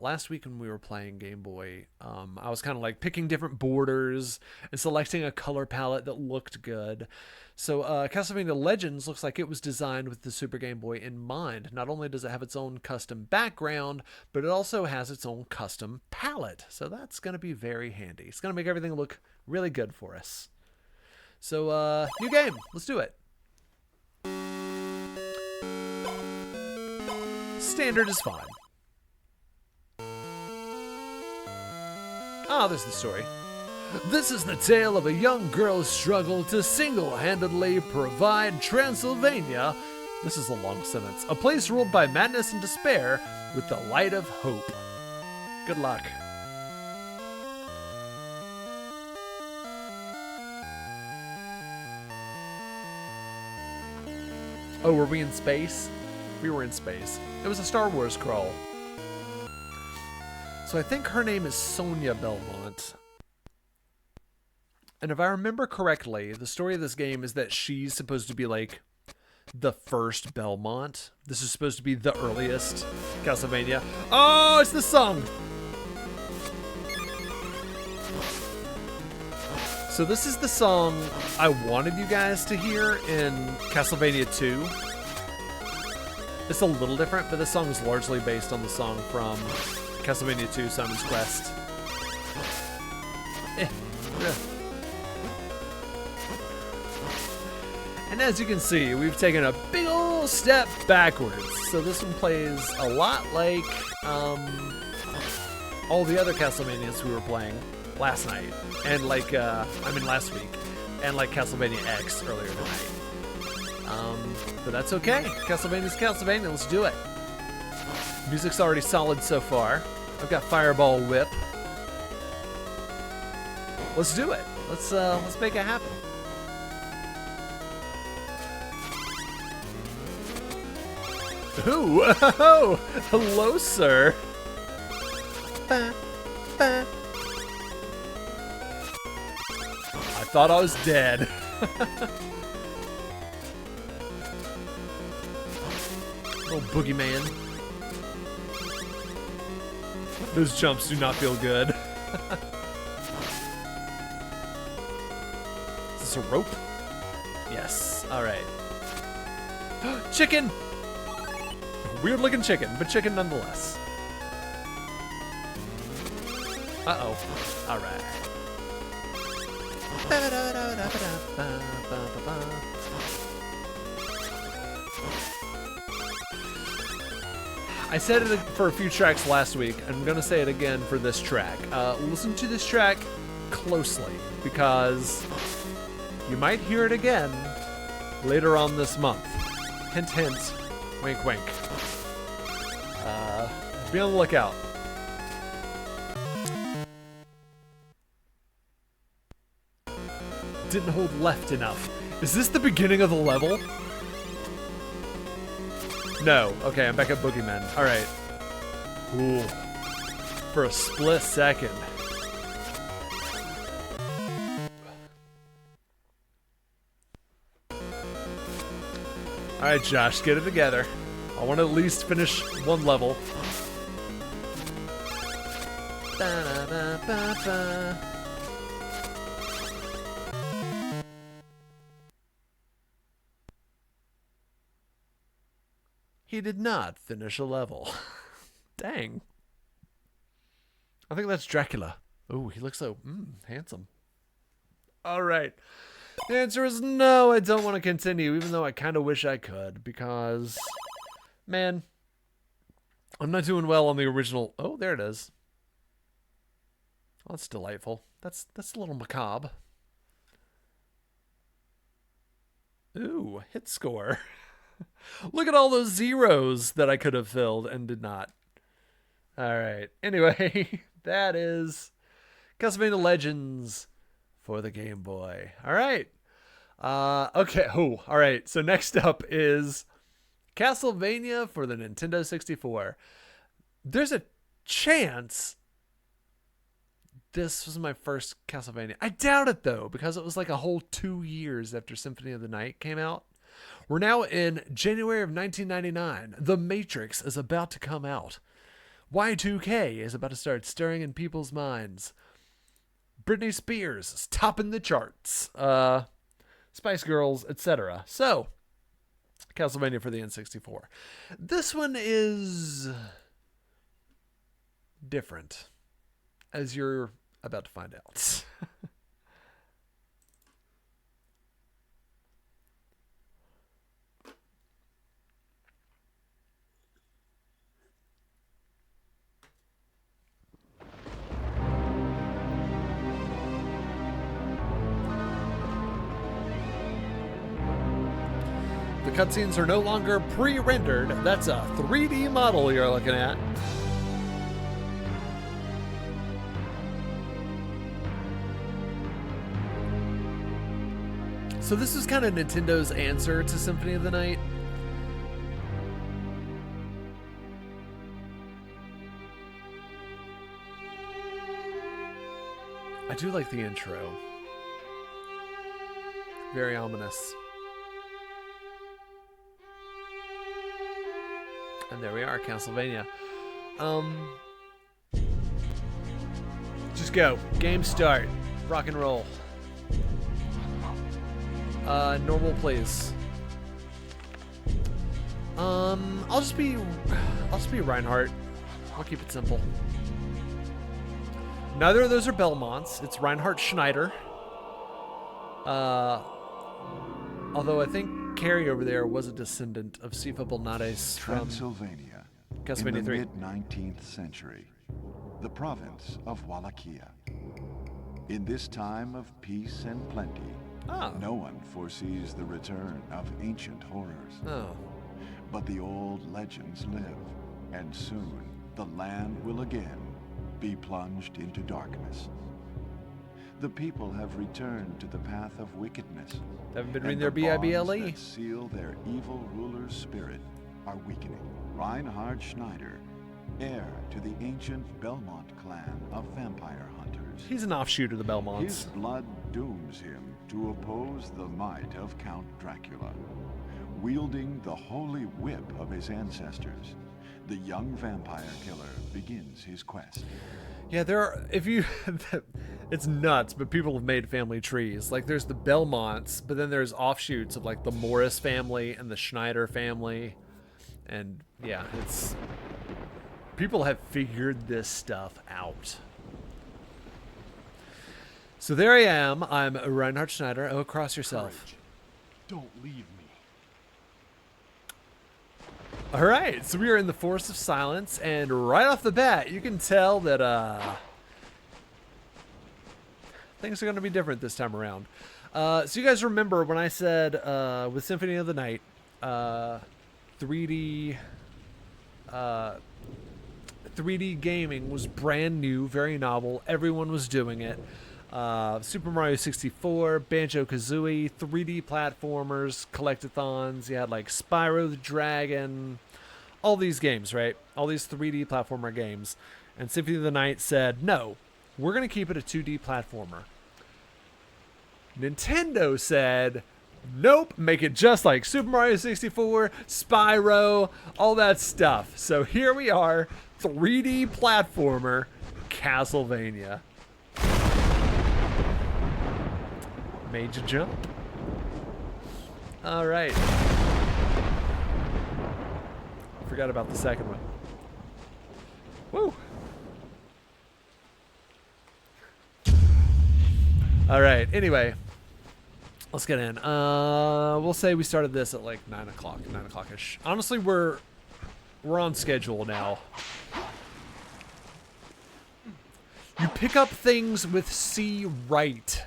last week when we were playing Game Boy, I was kind of like picking different borders and selecting a color palette that looked good. So Castlevania Legends looks like it was designed with the Super Game Boy in mind. Not only does it have its own custom background, but it also has its own custom palette. So that's going to be very handy. It's going to make everything look really good for us. So, new game. Let's do it. Standard is fine. Ah, there's the story. This is the tale of a young girl's struggle to single-handedly provide Transylvania, this is a long sentence, a place ruled by madness and despair with the light of hope. Good luck. Oh, were we in space? We were in space. It was a Star Wars crawl. So I think her name is Sonia Belmont. And if I remember correctly, the story of this game is that she's supposed to be like the first Belmont. This is supposed to be the earliest Castlevania. Oh, it's the song! So this is the song I wanted you guys to hear in Castlevania 2. It's a little different, but this song is largely based on the song from Castlevania 2, Simon's Quest. And as you can see, we've taken a big old step backwards. So this one plays a lot like all the other Castlevanias we were playing last night. And like, last week. And like Castlevania X earlier tonight. But that's okay. Castlevania's Castlevania. Let's do it. Music's already solid so far. I've got Fireball Whip. Let's do it. Let's make it happen. Ooh, oh, hello, sir. Ba, ba. I thought I was dead. Little boogeyman. Those jumps do not feel good. Is this a rope? Yes. All right. Chicken. Weird looking chicken, but chicken nonetheless. Uh-oh. All right. I said it for a few tracks last week. I'm going to say it again for this track. Listen to this track closely because you might hear it again later on this month. Hint, hint. Wink, wink. Be on the lookout. Didn't hold left enough. Is this the beginning of the level? No. Okay, I'm back at Boogeyman. Alright. Cool. For a split second. Alright, Josh, get it together. I want to at least finish one level. Ba-da-ba-ba-ba. He did not finish a level. Dang. I think that's Dracula. Oh, he looks so handsome. All right. The answer is no, I don't want to continue, even though I kind of wish I could, because, man, I'm not doing well on the original. Oh, there it is. Oh, that's delightful. That's a little macabre. Ooh, hit score. Look at all those zeros that I could have filled and did not. All right. Anyway, that is Castlevania Legends for the Game Boy. All right. Okay. Oh, all right. So next up is Castlevania for the Nintendo 64. There's a chance this was my first Castlevania. I doubt it, though, because it was like a whole 2 years after Symphony of the Night came out. We're now in January of 1999. The Matrix is about to come out. Y2K is about to start stirring in people's minds. Britney Spears is topping the charts. Spice Girls, etc. So, Castlevania for the N64. This one is different, as you're about to find out. The cutscenes are no longer pre-rendered. That's a 3D model you're looking at. So this is kind of Nintendo's answer to Symphony of the Night. I do like the intro. Very ominous. And there we are, Castlevania. Just go. Game start. Rock and roll. Normal please. I'll just be Reinhardt. I'll keep it simple. Neither of those are Belmonts. It's Reinhardt Schneider. Although I think Carrie over there was a descendant of Sifa Belnades from Transylvania, Castlevania in the 3. mid-19th century, the province of Wallachia. In this time of peace and plenty, no one foresees the return of ancient horrors. Oh. But the old legends live, and soon the land will again be plunged into darkness. The people have returned to the path of wickedness. Haven't been and reading their the bonds BIBLE. that seal their evil ruler's spirit are weakening. Reinhard Schneider, heir to the ancient Belmont clan of vampire hunters. He's an offshoot of the Belmonts. His blood dooms him to oppose the might of Count Dracula. Wielding the holy whip of his ancestors, the young vampire killer begins his quest. Yeah, there are, it's nuts, but people have made family trees. Like, there's the Belmonts, but then there's offshoots of, like, the Morris family and the Schneider family. And, yeah, people have figured this stuff out. So there I am. I'm Reinhard Schneider. Oh, cross yourself. Courage. Don't leave me. All right, so we are in the Forest of Silence, and right off the bat, you can tell that things are going to be different this time around. So you guys remember when I said with Symphony of the Night, 3D gaming was brand new, very novel. Everyone was doing it. Super Mario 64, Banjo-Kazooie, 3D platformers, collectathons. You had like Spyro the Dragon, all these games, right? All these 3D platformer games. And Symphony of the Night said, no, we're going to keep it a 2D platformer. Nintendo said, nope, make it just like Super Mario 64, Spyro, all that stuff. So here we are, 3D platformer, Castlevania. Major jump. All right. Forgot about the second one. Woo. All right. Anyway, let's get in. We'll say we started this at like 9 o'clock-ish. Honestly, we're on schedule now. You pick up things with C right.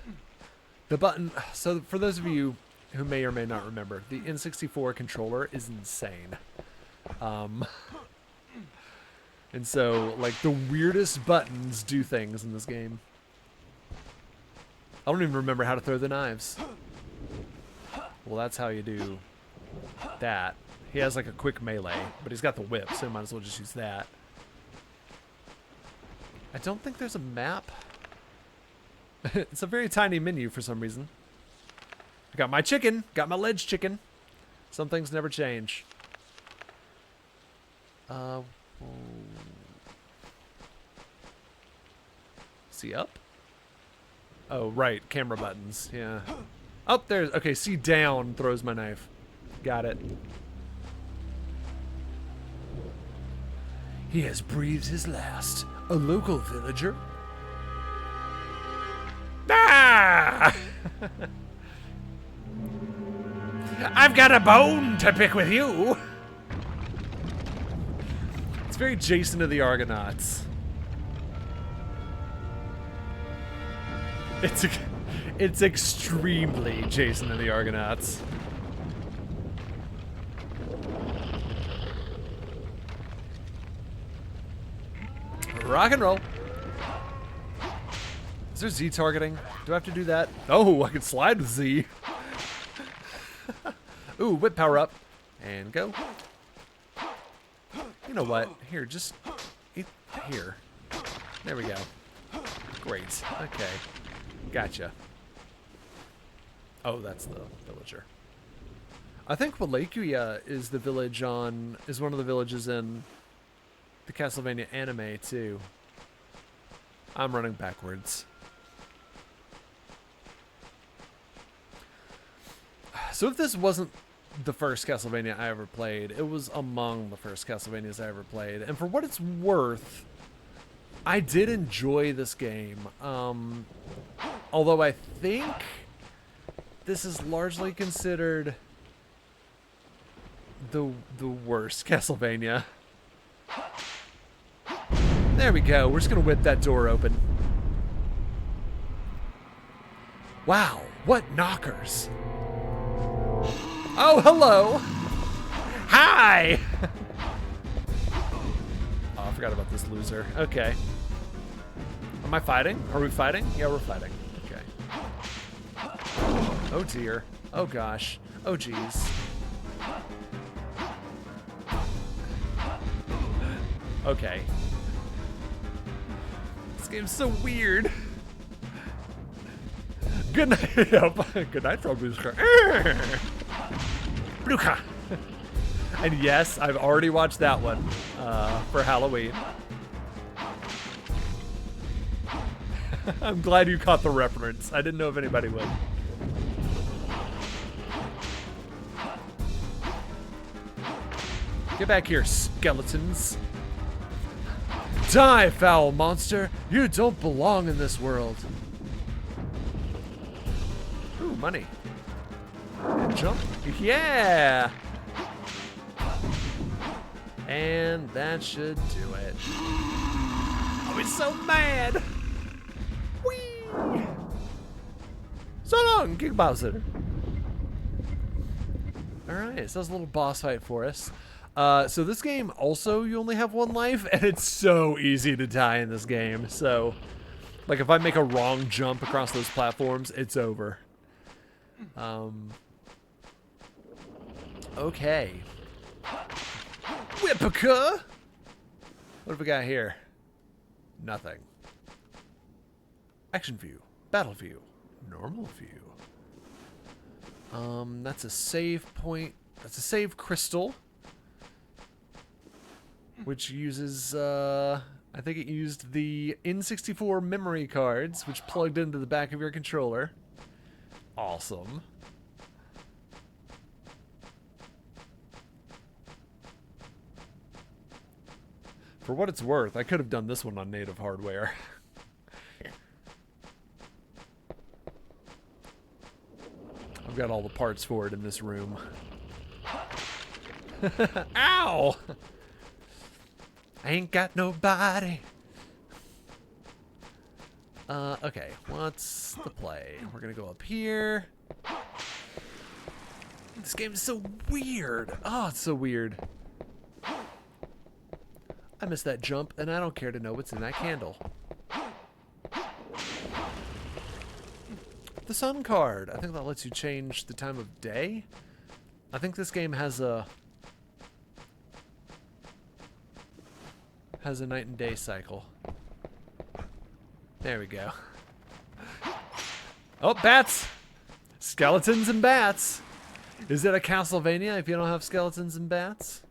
The button, so for those of you who may or may not remember, the N64 controller is insane. And so, like, the weirdest buttons do things in this game. I don't even remember how to throw the knives. Well, that's how you do that. He has, like, a quick melee, but he's got the whip, so might as well just use that. I don't think there's a map. It's a very tiny menu for some reason. I got my chicken. Got my ledge chicken. Some things never change. See up? Oh, right. Camera buttons. Yeah. Oh, there's... Okay, see down throws my knife. Got it. He has breathed his last. A local villager? Ah! I've got a bone to pick with you. It's very Jason of the Argonauts. It's extremely Jason of the Argonauts. Rock and roll. Is there Z targeting? Do I have to do that? Oh, I can slide with Z. Ooh, whip power up. And go. You know what? Here, just... Here. There we go. Great. Okay. Gotcha. Oh, that's the villager. I think Wallachia is the village on... is one of the villages in the Castlevania anime, too. I'm running backwards. So if this wasn't the first Castlevania I ever played, it was among the first Castlevanias I ever played. And for what it's worth, I did enjoy this game. Although I think this is largely considered the worst Castlevania. There we go. We're just going to whip that door open. Wow, what knockers. Oh, hello. Hi. Oh, I forgot about this loser. Okay. Am I fighting? Are we fighting? Yeah, we're fighting. Okay. Oh, dear. Oh, gosh. Oh, geez. Okay. This game's so weird. Good night. Good night, Frogbuska. Bruka. And yes, I've already watched that one for Halloween. I'm glad you caught the reference. I didn't know if anybody would. Get back here, skeletons. Die, foul monster. You don't belong in this world. Ooh, money. And jump. Yeah. And that should do it. Oh, he's so mad. Whee! So long, King Bowser. Alright, so that's a little boss fight for us. So this game also, you only have one life, and it's so easy to die in this game. So, like, if I make a wrong jump across those platforms, it's over. Okay. Whippica! What have we got here? Nothing. Action view. Battle view. Normal view. That's a save point. That's a save crystal. Which uses, I think it used the N64 memory cards, which plugged into the back of your controller. Awesome. For what it's worth, I could have done this one on native hardware. I've got all the parts for it in this room. Ow! I ain't got nobody. Okay, what's the play? We're gonna go up here. This game is so weird. Oh, it's so weird. I missed that jump, and I don't care to know what's in that candle. The sun card. I think that lets you change the time of day. I think this game has a night and day cycle. There we go. Oh, bats! Skeletons and bats! Is it a Castlevania if you don't have skeletons and bats?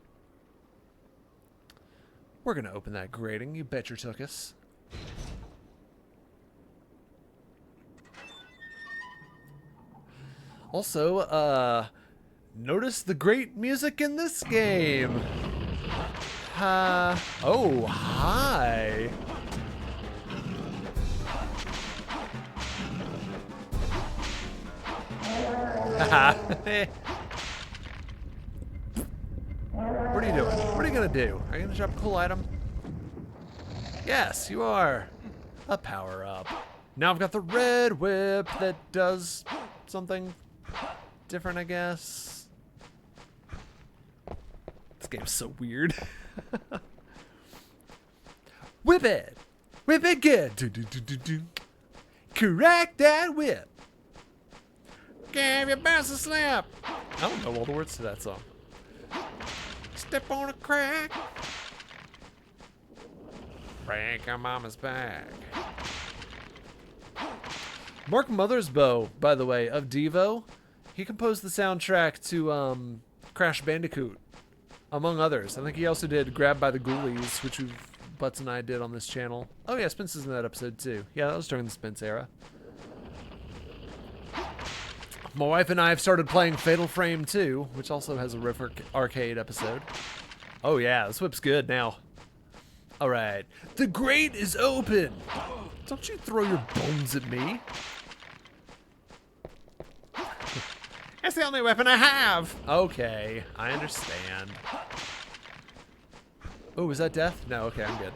We're gonna open that grating, you bet your tookus. Also, notice the great music in this game. Oh, hi. What are you doing? What are you gonna do? Are you gonna drop a cool item? Yes, you are. A power up. Now I've got the red whip that does something different, I guess. This game's so weird. Whip it! Whip it good! Do, do, do, do, do. Correct that whip! Give your boss a slap! I don't know all the words to that song. Step on a crack! Break your mama's back. Mark Mothersbaugh, by the way, of Devo, he composed the soundtrack to Crash Bandicoot, among others. I think he also did Grabbed by the Ghoulies, which Butts and I did on this channel. Oh yeah, Spence is in that episode too. Yeah, that was during the Spence era. My wife and I have started playing Fatal Frame 2, which also has a Riff Arcade episode. Oh yeah, this whip's good now. Alright, the grate is open! Don't you throw your bones at me. That's the only weapon I have! Okay, I understand. Oh, is that death? No, okay, I'm good.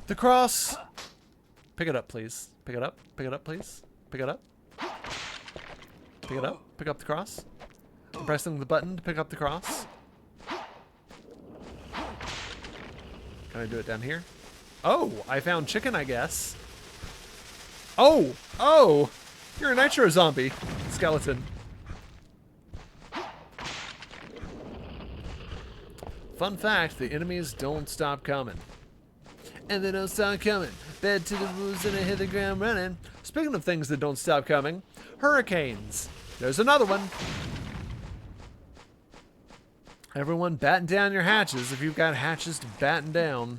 The cross! Pick it up, please. Pick it up. Pick it up, please. Pick it up. Pick it up. Pick up the cross. I'm pressing the button to pick up the cross. Can I do it down here? Oh, I found chicken, I guess. Oh! Oh! You're a nitro zombie. Skeleton. Fun fact, the enemies don't stop coming. And they don't stop coming. Bed to the wolves and I hit the ground running. Speaking of things that don't stop coming, hurricanes. There's another one. Everyone batten down your hatches if you've got hatches to batten down.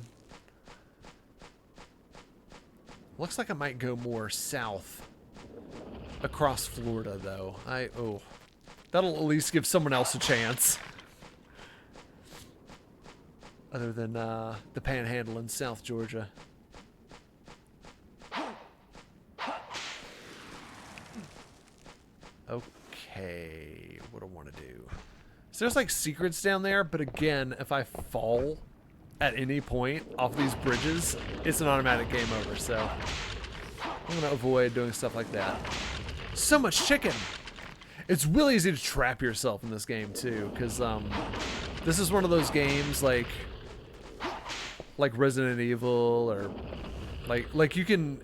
Looks like I might go more south. Across Florida, though. That'll at least give someone else a chance. Other than the Panhandle in South Georgia. Okay, what do I want to do? So there's like secrets down there, but again, if I fall at any point off these bridges, it's an automatic game over, so I'm gonna avoid doing stuff like that. So much chicken! It's really easy to trap yourself in this game too, because this is one of those games like Resident Evil, or like you can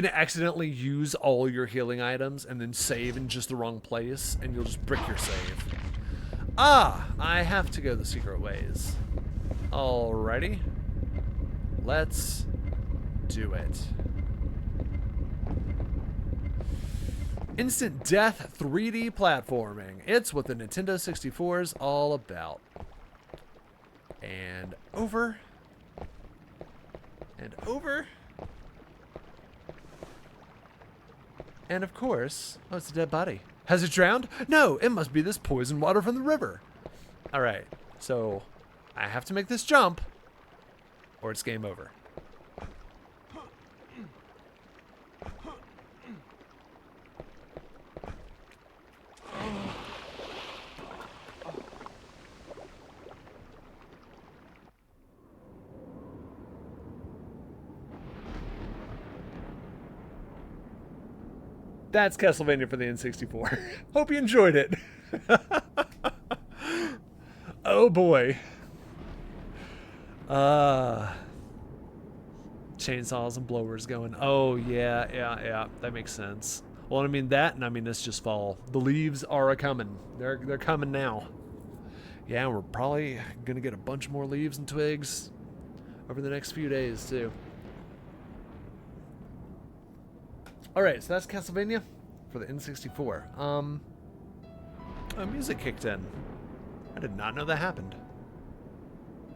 accidentally use all your healing items and then save in just the wrong place, and you'll just brick your save. Ah, I have to go the secret ways. Alrighty, let's do it. Instant death 3D platforming. It's what the Nintendo 64 is all about. And over. And over. And of course, oh, it's a dead body. Has it drowned? No, it must be this poison water from the river. Alright, so I have to make this jump, or it's game over. That's Castlevania for the N64. Hope you enjoyed it. Oh boy. Chainsaws and blowers going. Oh yeah. That makes sense. Well, I mean that, and I mean it's just fall. The leaves are a-coming. They're coming now. Yeah, we're probably gonna get a bunch more leaves and twigs over the next few days too. Alright, so that's Castlevania for the N64. Music kicked in. I did not know that happened.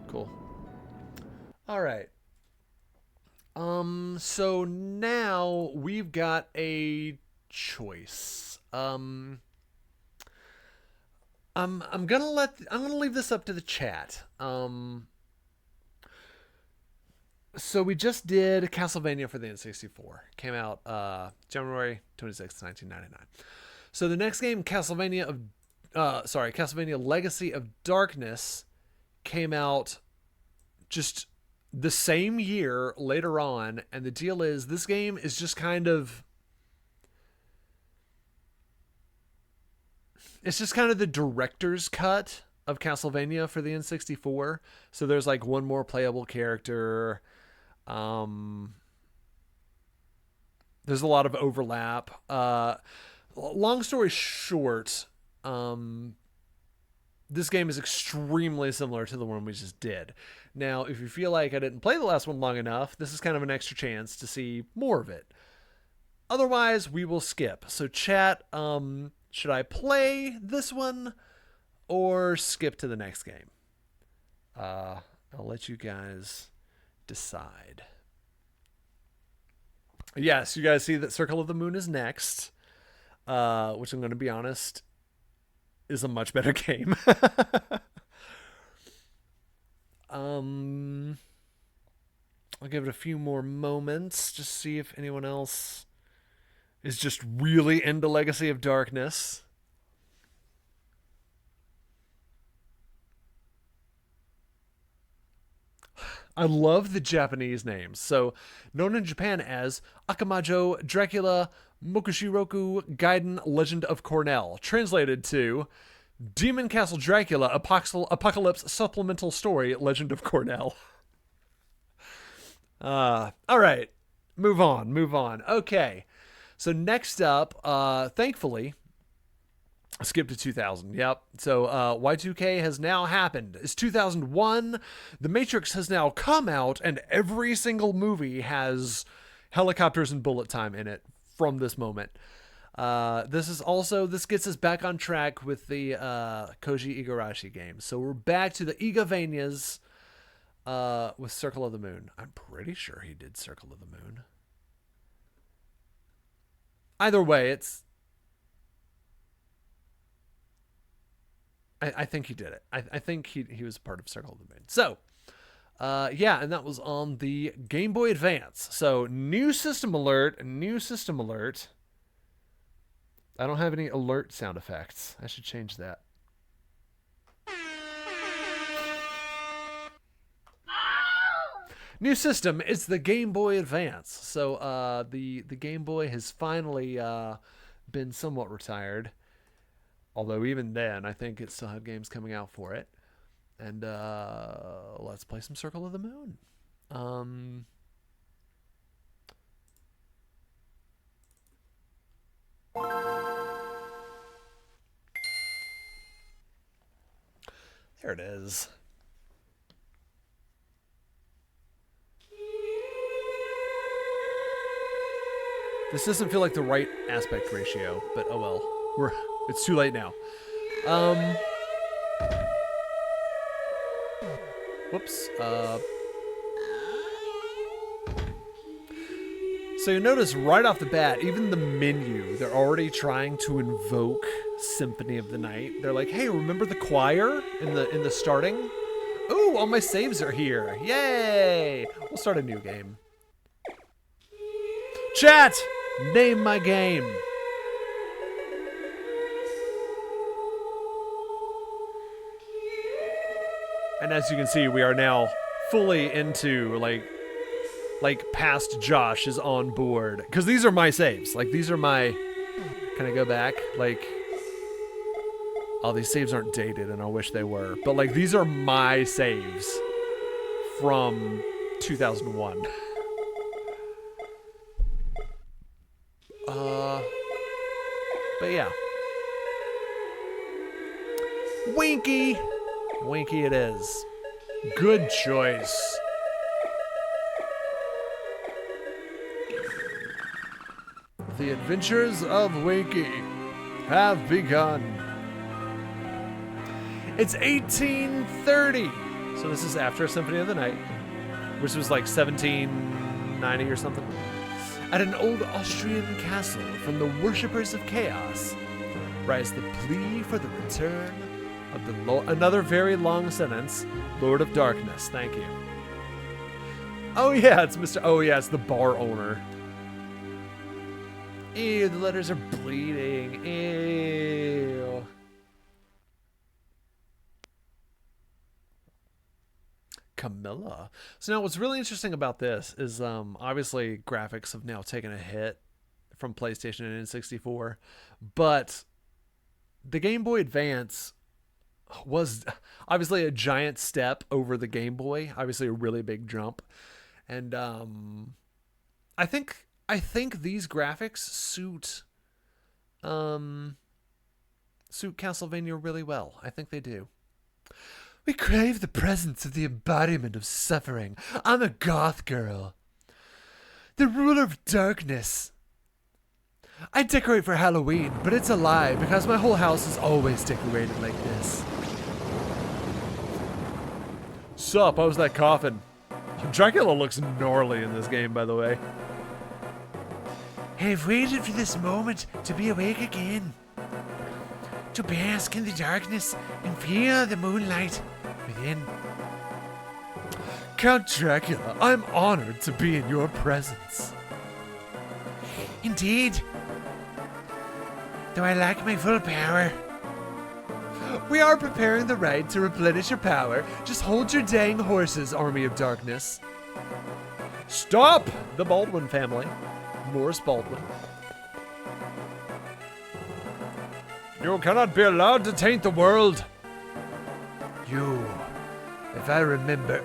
Cool. Alright. So now we've got a choice. I'm gonna leave this up to the chat. So we just did Castlevania for the N64. Came out January 26th, 1999. So the next game, Castlevania Legacy of Darkness, came out just the same year later on, and the deal is this game is just kind of the director's cut of Castlevania for the N64. So there's like one more playable character. There's a lot of overlap. Long story short, this game is extremely similar to the one we just did. Now, if you feel like I didn't play the last one long enough, this is kind of an extra chance to see more of it. Otherwise, we will skip. So chat, should I play this one or skip to the next game? I'll let you guys decide. Yes, you guys see that Circle of the Moon is next, which I'm going to be honest, is a much better game. I'll give it a few more moments, just see if anyone else is just really into Legacy of Darkness. I love the Japanese names. So, known in Japan as Akamajo, Dracula, Mokushiroku, Gaiden, Legend of Cornell. Translated to Demon Castle Dracula, Apocalypse Supplemental Story, Legend of Cornell. All right. Move on. Okay. So next up, thankfully, skip to 2000. Yep. So Y2K has now happened. It's 2001. The Matrix has now come out, and every single movie has helicopters and bullet time in it from this moment. This gets us back on track with the Koji Igarashi games. So we're back to the Igavanias with Circle of the Moon. I'm pretty sure he did Circle of the Moon. Either way, I think he did it. I think he was part of Circle of the Moon. So, and that was on the Game Boy Advance. So, new system alert. I don't have any alert sound effects. I should change that. New system is the Game Boy Advance. So the Game Boy has finally been somewhat retired. Although even then, I think it still had games coming out for it. And let's play some Circle of the Moon. There it is. This doesn't feel like the right aspect ratio, but oh well. It's too late now. Whoops. So you notice right off the bat, even the menu, they're already trying to invoke Symphony of the Night. They're like, hey, remember the choir in the starting? Ooh, all my saves are here. Yay! We'll start a new game. Chat! Name my game. And as you can see, we are now fully into like past Josh is on board. Because these are my saves. Like these are my... Can I go back? Like... Oh, these saves aren't dated and I wish they were. But like these are my saves from 2001. But yeah. Winky it is. Good choice. The adventures of Winky have begun. It's 1830. So this is after Symphony of the Night, which was like 1790 or something. At an old Austrian castle from the worshippers of chaos, rise the plea for the return of the another very long sentence, Lord of Darkness. Thank you. Oh yeah, it's Mr. Oh yeah, it's the bar owner. Ew, the letters are bleeding. Ew. Camilla. So now what's really interesting about this is obviously graphics have now taken a hit from PlayStation and N64, but the Game Boy Advance was obviously a giant step over the Game Boy. Obviously a really big jump. And I think these graphics suit Castlevania really well. I think they do. We crave the presence of the embodiment of suffering. I'm a goth girl. The ruler of darkness. I decorate for Halloween, but it's a lie because my whole house is always decorated like this. Sup, how's that coffin? Dracula looks gnarly in this game, by the way. I've waited for this moment to be awake again. To bask in the darkness and feel the moonlight within. Count Dracula, I'm honored to be in your presence. Indeed. Though I lack my full power. We are preparing the ride to replenish your power. Just hold your dang horses, Army of Darkness. Stop! The Baldwin family. Morris Baldwin. You cannot be allowed to taint the world. You, if I remember.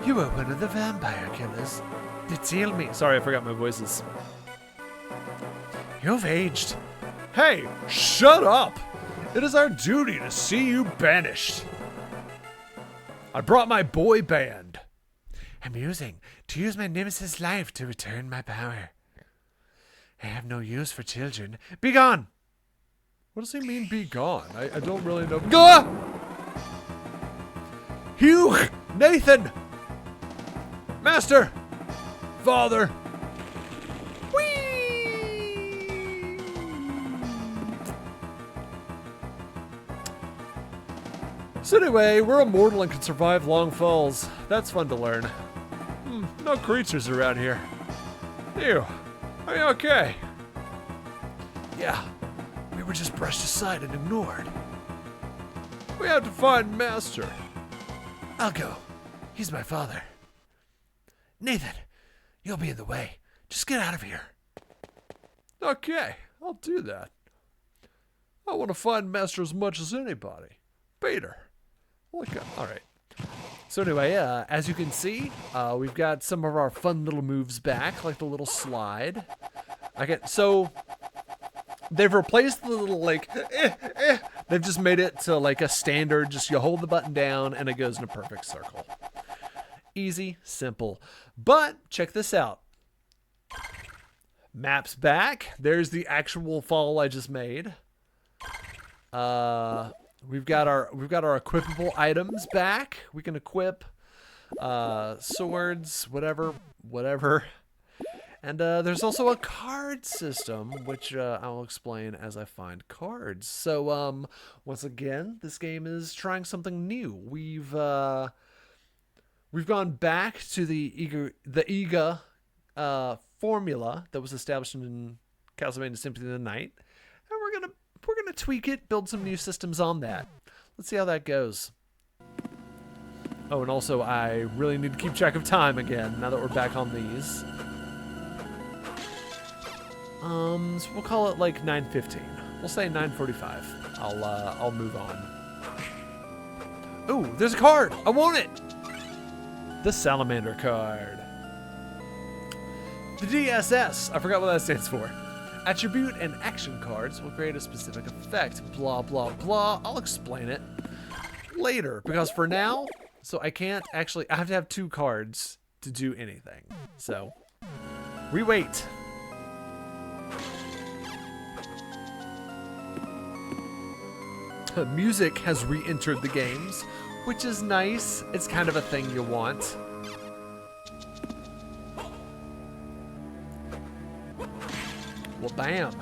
You were one of the vampire killers. They tell me. Sorry, I forgot my voices. You've aged. Hey, shut up! It is our duty to see you banished. I brought my boy band. Amusing to use my nemesis' life to return my power. I have no use for children. Be gone! What does he mean, be gone? I don't really know. Gah! Hugh! Nathan! Master! Father! Whee! So anyway, we're immortal and can survive long falls. That's fun to learn. No creatures around here. Ew. Are you okay? Yeah. We were just brushed aside and ignored. We have to find Master. I'll go. He's my father. Nathan, you'll be in the way. Just get out of here. Okay, I'll do that. I want to find Master as much as anybody. Peter. Look up. All right. So anyway, as you can see, we've got some of our fun little moves back, like the little slide. So they've replaced the little like, they've just made it to like a standard, just you hold the button down and it goes in a perfect circle. Easy, simple. But check this out. Maps back. There's the actual fall I just made. We've got our equipable items back. We can equip swords, whatever. And there's also a card system, which I'll explain as I find cards. So once again, this game is trying something new. We've gone back to the EGA formula that was established in Castlevania Symphony of the Night, and we're gonna tweak it, build some new systems on that. Let's see how that goes. Oh, and also I really need to keep track of time again now that we're back on these. So we'll call it like 9:15. We'll say 9:45. I'll move on. Ooh, there's a card. I want it. The Salamander card. The DSS. I forgot what that stands for. Attribute and action cards will create a specific effect. Blah, blah, blah. I'll explain it later because for now, so I can't actually, I have to have 2 cards to do anything. So we wait. Music has re-entered the games, which is nice. It's kind of a thing you want. Well, bam.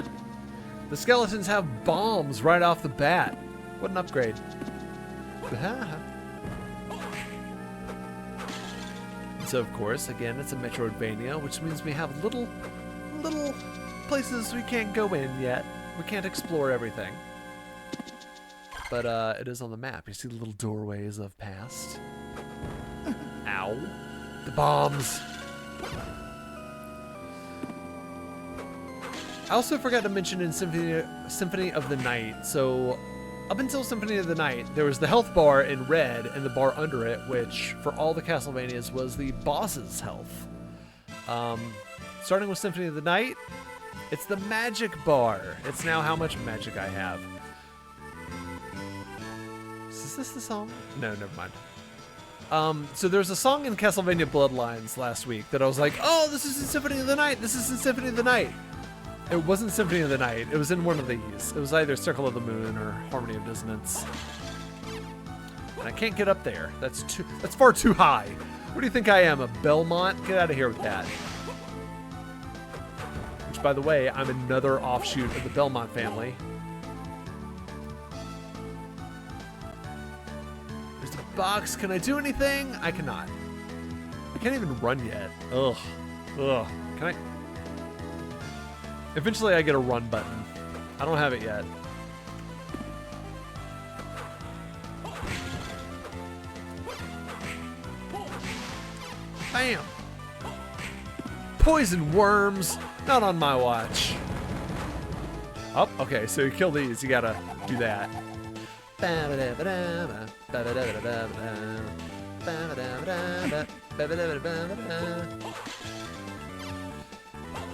The skeletons have bombs right off the bat. What an upgrade. So, of course, again, it's a Metroidvania, which means we have little places we can't go in yet. We can't explore everything. But it is on the map. You see the little doorways of past. Ow. The bombs. I also forgot to mention in Symphony of the Night, so up until Symphony of the Night, there was the health bar in red and the bar under it, which for all the Castlevanias was the boss's health. Starting with Symphony of the Night, it's the magic bar. It's now how much magic I have. Is this the song? No, never mind. So there's a song in Castlevania Bloodlines last week that I was like, oh, this is in Symphony of the Night. This is in Symphony of the Night. It wasn't Symphony of the Night. It was in one of these. It was either Circle of the Moon or Harmony of Dissonance. And I can't get up there. That's far too high. What do you think I am, a Belmont? Get out of here with that. Which, by the way, I'm another offshoot of the Belmont family. There's a box. Can I do anything? I cannot. I can't even run yet. Ugh. Ugh. Can I? Eventually I get a run button. I don't have it yet. Bam! Poison worms! Not on my watch. Oh, okay, so you kill these, you gotta do that.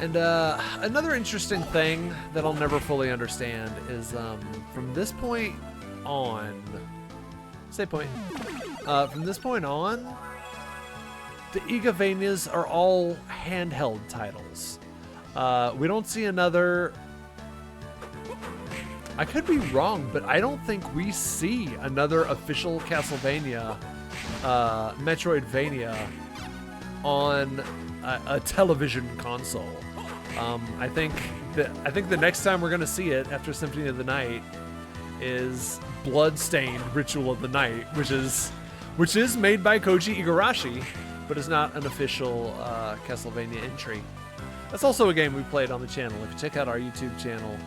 And another interesting thing that I'll never fully understand is from this point on, from this point on, the EVERYcastlevanias are all handheld titles. We don't see another. I could be wrong, but I don't think we see another official Castlevania, Metroidvania, on a television console. I think the next time we're gonna see it after Symphony of the Night is Bloodstained Ritual of the Night, which is made by Koji Igarashi, but is not an official Castlevania entry. That's also a game we played on the channel. If you check out our YouTube channel,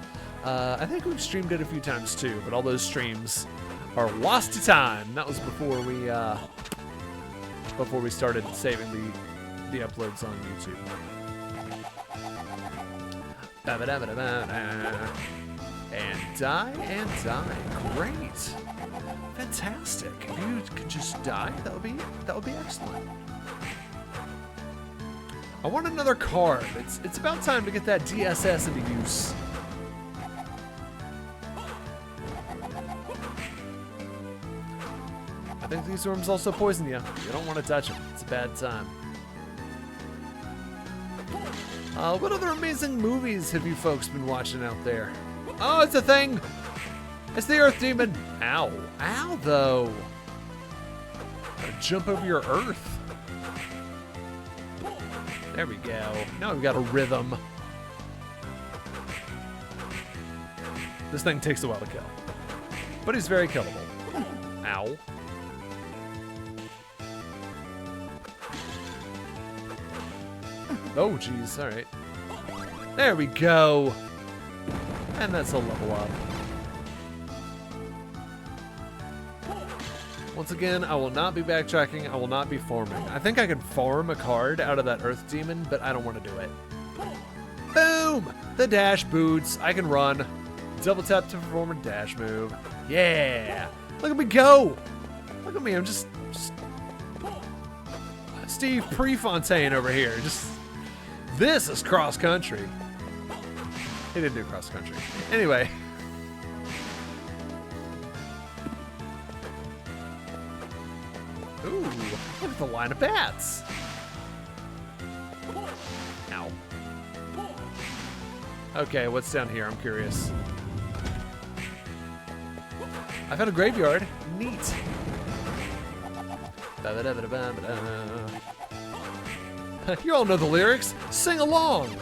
I think we've streamed it a few times too, but all those streams are lost to time. That was before we started saving the uploads on YouTube. And die. Great. Fantastic. If you could just die, that would be excellent. I want another card. It's about time to get that DSS into use. I think these worms also poison you. You don't want to touch them. It's a bad time. What other amazing movies have you folks been watching out there? Oh, it's a thing! It's the Earth Demon! Ow. Ow, though! Gotta jump over your Earth. There we go. Now we've got a rhythm. This thing takes a while to kill. But he's very killable. Ow. Oh, geez. All right. There we go. And that's a level up. Once again, I will not be backtracking. I will not be farming. I think I can farm a card out of that Earth Demon, but I don't want to do it. Boom! The dash boots. I can run. Double tap to perform a dash move. Yeah! Look at me go! Look at me. I'm just Steve Prefontaine over here. This is cross country. He didn't do cross country. Anyway. Ooh, look at the line of bats. Ow. Okay, what's down here? I'm curious. I found a graveyard. Neat. You all know the lyrics. Sing along.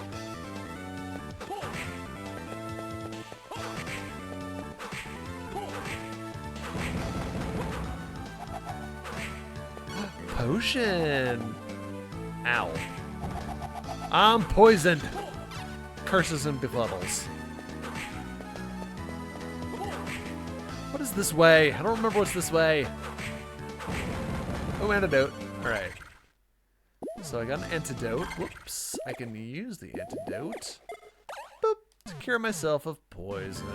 Potion. Ow. I'm poisoned. Curses and befuddles. What is this way? I don't remember what's this way. Oh, antidote. All right. So I got an antidote. Whoops. I can use the antidote. Boop. To cure myself of poison.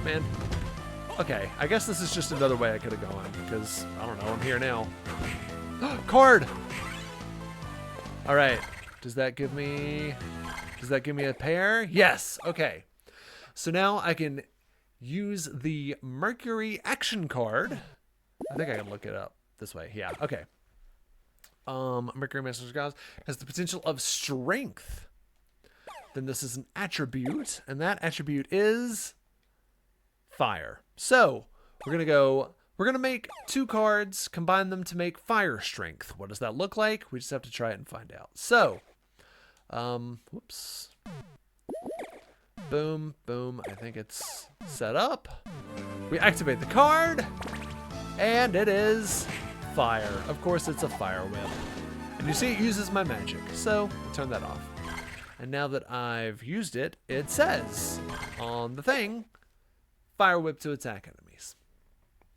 man. Okay, I guess this is just another way I could have gone, because, I don't know, I'm here now. Card! Alright, does that give me a pair? Yes, okay. So now I can use the Mercury action card. I think I can look it up this way. Yeah, okay. Mercury Master of Gods has the potential of strength. Then this is an attribute, and that attribute is fire. So we're gonna make 2 cards, combine them to make fire strength. What does that look like? We just have to try it and find out. So, whoops. Boom, boom. I think it's set up. We activate the card, and it is fire. Of course, it's a fire whip. And you see it uses my magic, so we'll turn that off. And now that I've used it, it says on the thing, fire whip to attack enemies.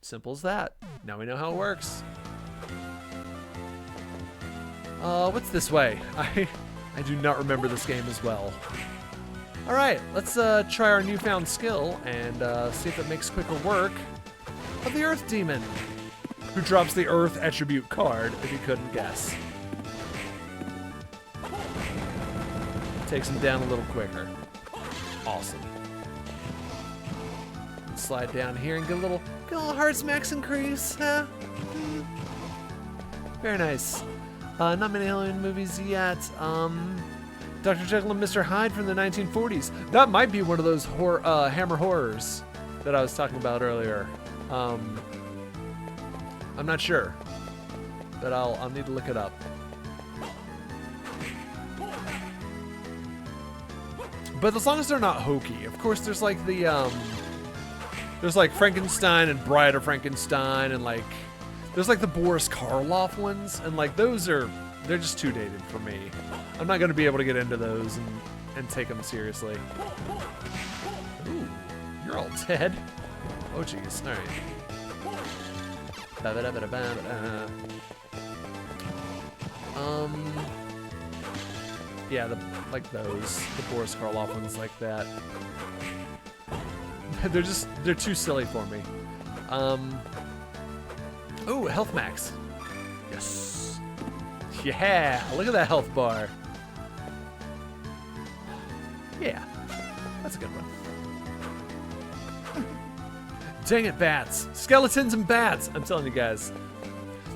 Simple as that. Now we know how it works. What's this way? I do not remember this game as well. Alright, let's try our newfound skill and see if it makes quicker work of the Earth Demon, who drops the Earth attribute card, if you couldn't guess. Takes him down a little quicker. Awesome. Slide down here and get a little heart smacks increase. Huh? Very nice. Not many Halloween movies yet. Dr. Jekyll and Mr. Hyde from the 1940s. That might be one of those Hammer horrors that I was talking about earlier. I'm not sure, but I'll need to look it up. But as long as they're not hokey. Of course, there's like the there's like Frankenstein and Bride of Frankenstein, and like there's like the Boris Karloff ones, and like they're just too dated for me. I'm not gonna be able to get into those and take them seriously. Ooh, you're all dead. Oh jeez. All right. Yeah, like those, the Boris Karloff ones like that. they're too silly for me. Oh, health max. Yes. Yeah, look at that health bar. Yeah, that's a good one. Dang it, bats. Skeletons and bats. I'm telling you guys.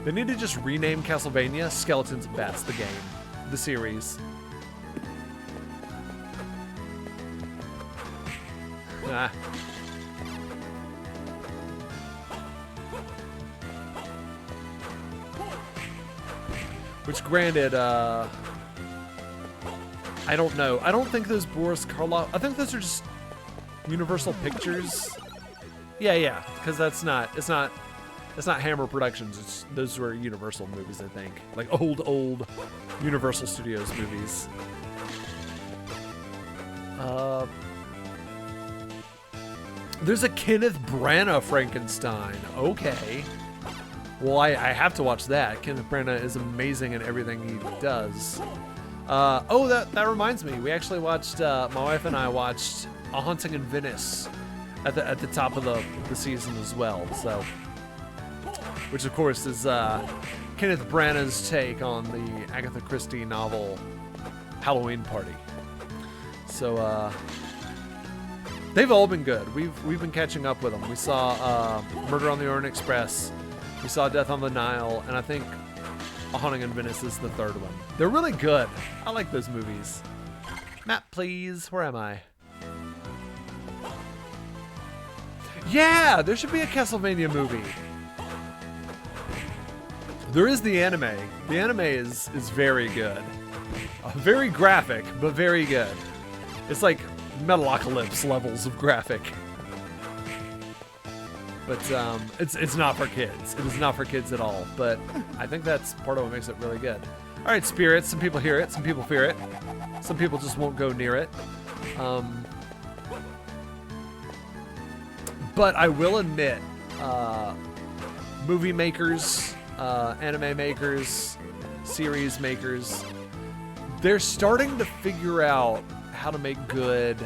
They need to just rename Castlevania Skeletons and Bats, the game, the series. Ah. Which, granted, I don't know. I don't think those Boris Karloff. I think those are just Universal Pictures. Yeah, because it's not Hammer Productions. Those were Universal movies, I think. Like old Universal Studios movies. There's a Kenneth Branagh Frankenstein. Okay. Well, I have to watch that. Kenneth Branagh is amazing in everything he does. Oh, that reminds me. We actually watched, my wife and I watched A Haunting in Venice at the top of the season as well. So, which of course is Kenneth Branagh's take on the Agatha Christie novel Halloween Party. So, they've all been good. We've been catching up with them. We saw Murder on the Orient Express. We saw Death on the Nile, and I think A Haunting in Venice is the third one. They're really good. I like those movies. Map, please. Where am I? Yeah, there should be a Castlevania movie. There is the anime. The anime is very good. Very graphic, but very good. It's like Metalocalypse levels of graphic. But it's not for kids. It is not for kids at all. But I think that's part of what makes it really good. All right, spirits. Some people hear it. Some people fear it. Some people just won't go near it. But I will admit, movie makers, anime makers, series makers, they're starting to figure out how to make good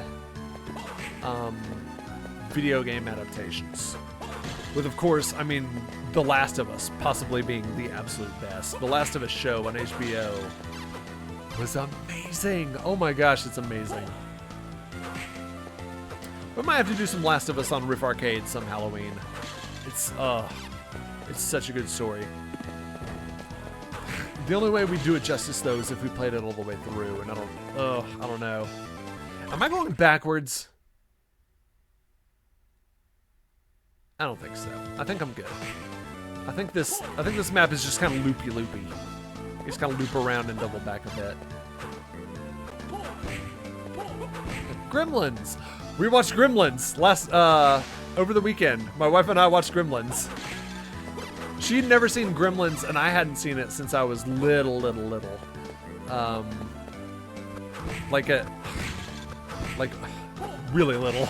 video game adaptations. With, of course, I mean, The Last of Us possibly being the absolute best. The Last of Us show on HBO was amazing. Oh my gosh, it's amazing. We might have to do some Last of Us on Riff Arcade some Halloween. It's such a good story. The only way we do it justice, though, is if we played it all the way through, and I don't know. Am I going backwards? I don't think so. I think I'm good. I think this map is just kind of loopy. You just kind of loop around and double back a bit. Gremlins. We watched Gremlins over the weekend. My wife and I watched Gremlins. She'd never seen Gremlins, and I hadn't seen it since I was little. Like really little.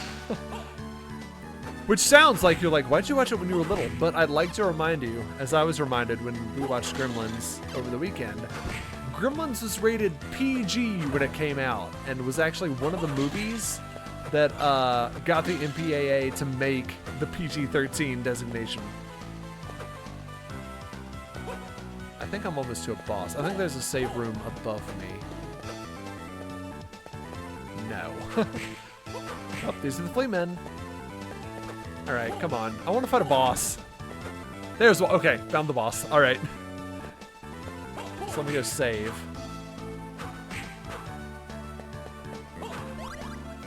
Which sounds like you're like, why'd you watch it when you were little? But I'd like to remind you, as I was reminded when we watched Gremlins over the weekend, Gremlins was rated PG when it came out, and was actually one of the movies that got the MPAA to make the PG-13 designation. I think I'm almost to a boss. I think there's a save room above me. No. Oh, these are the flea men. Alright, come on. I want to fight a boss. There's one. Okay, found the boss. Alright. So let me go save.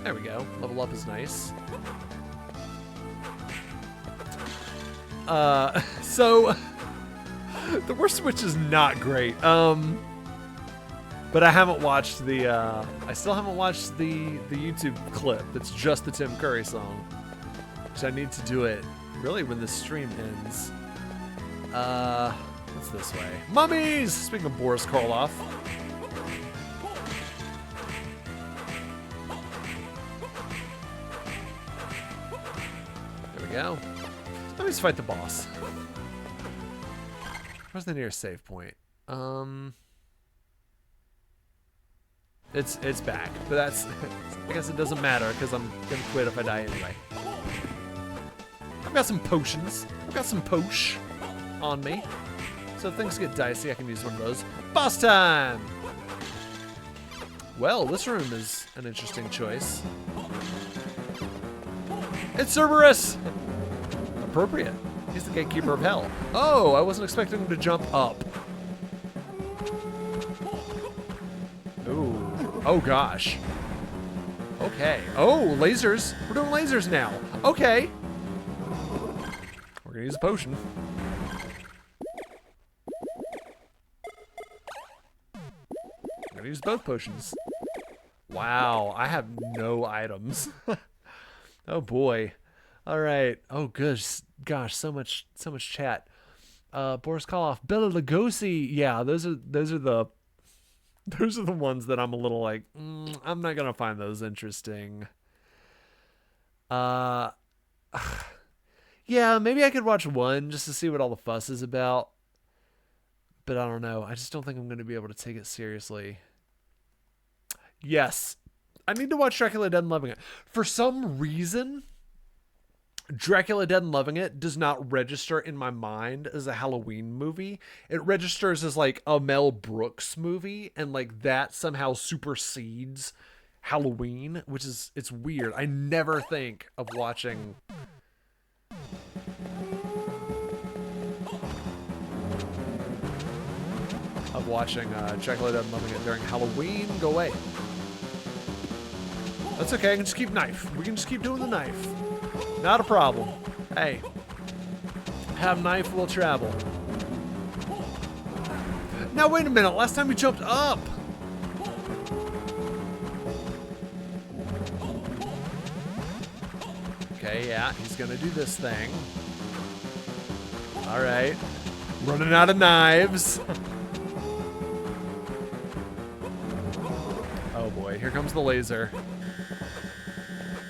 There we go. Level up is nice. So the worst switch is not great. But I haven't watched I still haven't watched the YouTube clip that's just the Tim Curry song. So I need to do it really when this stream ends. What's this way? Mummies! Speaking of Boris Karloff. There we go. Let me just fight the boss. Where's the nearest save point? It's back, but that's I guess it doesn't matter because I'm gonna quit if I die anyway. I've got some potions. I've got some posh on me. So if things get dicey, I can use one of those. Boss time! Well, this room is an interesting choice. It's Cerberus! Appropriate. He's the gatekeeper of hell. Oh, I wasn't expecting him to jump up. Ooh. Oh, gosh. Okay. Oh, lasers. We're doing lasers now. Okay. We're gonna use a potion. I'm gonna use both potions. Wow, I have no items. Oh boy. All right. Oh gosh, so much chat. Boris Karloff, Bela Lugosi. Yeah, those are the ones that I'm a little like, I'm not gonna find those interesting. Yeah, maybe I could watch one just to see what all the fuss is about. But I don't know. I just don't think I'm going to be able to take it seriously. Yes. I need to watch Dracula Dead and Loving It. For some reason, Dracula Dead and Loving It does not register in my mind as a Halloween movie. It registers as like a Mel Brooks movie, and like that somehow supersedes Halloween, which is, it's weird. I never think of watching Dracula Dead and Loving It during Halloween. Go away. That's okay, I can just keep knife. We can just keep doing the knife. Not a problem. Hey. Have knife, will travel. Now wait a minute, last time we jumped up. Okay, yeah, he's gonna do this thing. Alright. Running out of knives. Oh boy, here comes the laser.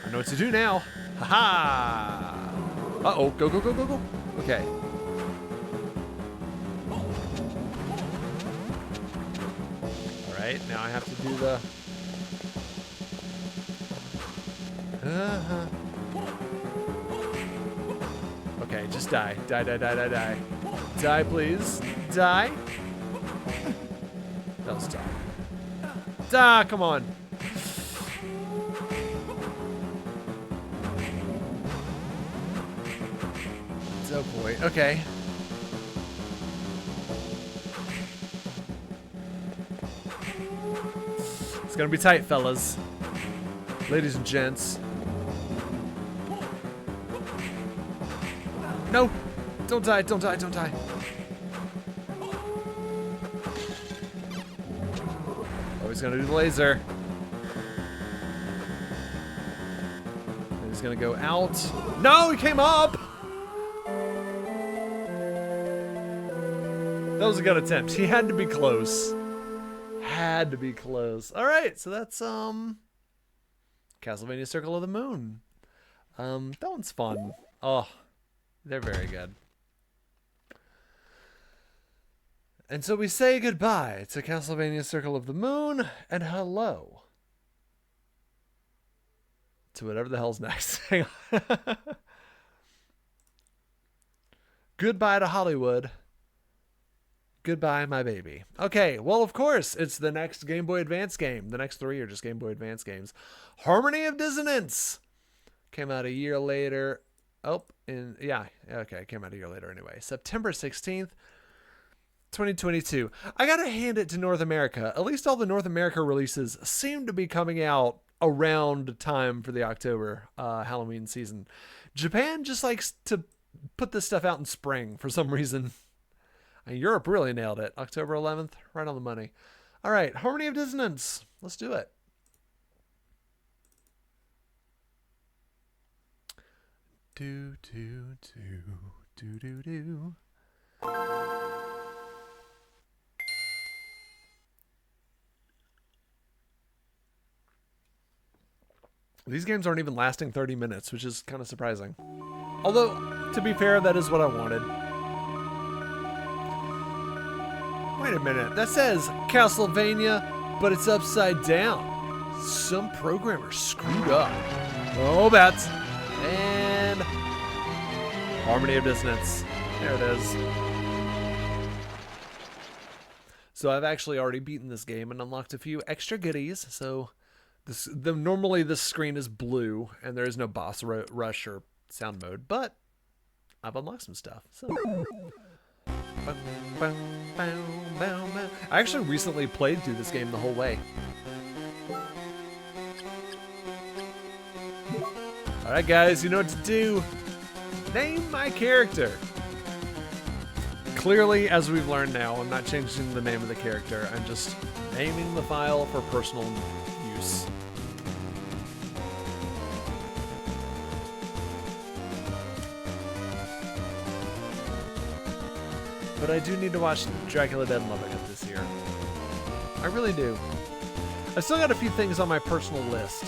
I know what to do now. Haha! Uh-oh, go, go, go, go, go. Okay. Alright, now I have to do the... Okay, just die. Die, die, die, die, die. Die, please. Die. That was die. Die, come on. Oh boy, okay. It's gonna be tight, fellas. Ladies and gents. No! Don't die, don't die, don't die. Oh, he's gonna do the laser. And he's gonna go out. No, he came up! That was a good attempt. He had to be close. Had to be close. Alright, so that's Castlevania Circle of the Moon. That one's fun. Oh, they're very good. And so we say goodbye to Castlevania Circle of the Moon and hello to whatever the hell's next. Hang on. Goodbye to Hollywood. Goodbye, my baby. Okay, well, of course, it's the next Game Boy Advance game. The next 3 are just Game Boy Advance games. Harmony of Dissonance came out a year later. Oh, yeah, okay, it came out a year later anyway. September 16th, 2022. I gotta hand it to North America. At least all the North America releases seem to be coming out around time for the October Halloween season. Japan just likes to put this stuff out in spring for some reason. Europe really nailed it. October 11th, right on the money. All right, Harmony of Dissonance. Let's do it. Do, do, do, do, do, do. These games aren't even lasting 30 minutes, which is kind of surprising. Although, to be fair, that is what I wanted. Wait a minute, that says Castlevania, but it's upside down. Some programmer screwed up. Oh, bats. And Harmony of Dissonance. There it is. So I've actually already beaten this game and unlocked a few extra goodies. So normally this screen is blue and there is no boss rush or sound mode, but I've unlocked some stuff. So I actually recently played through this game the whole way. Alright guys, you know what to do. Name my character. Clearly, as we've learned now, I'm not changing the name of the character. I'm just naming the file for personal use. But I do need to watch Dracula Dead and Loving It this year. I really do. I still got a few things on my personal list.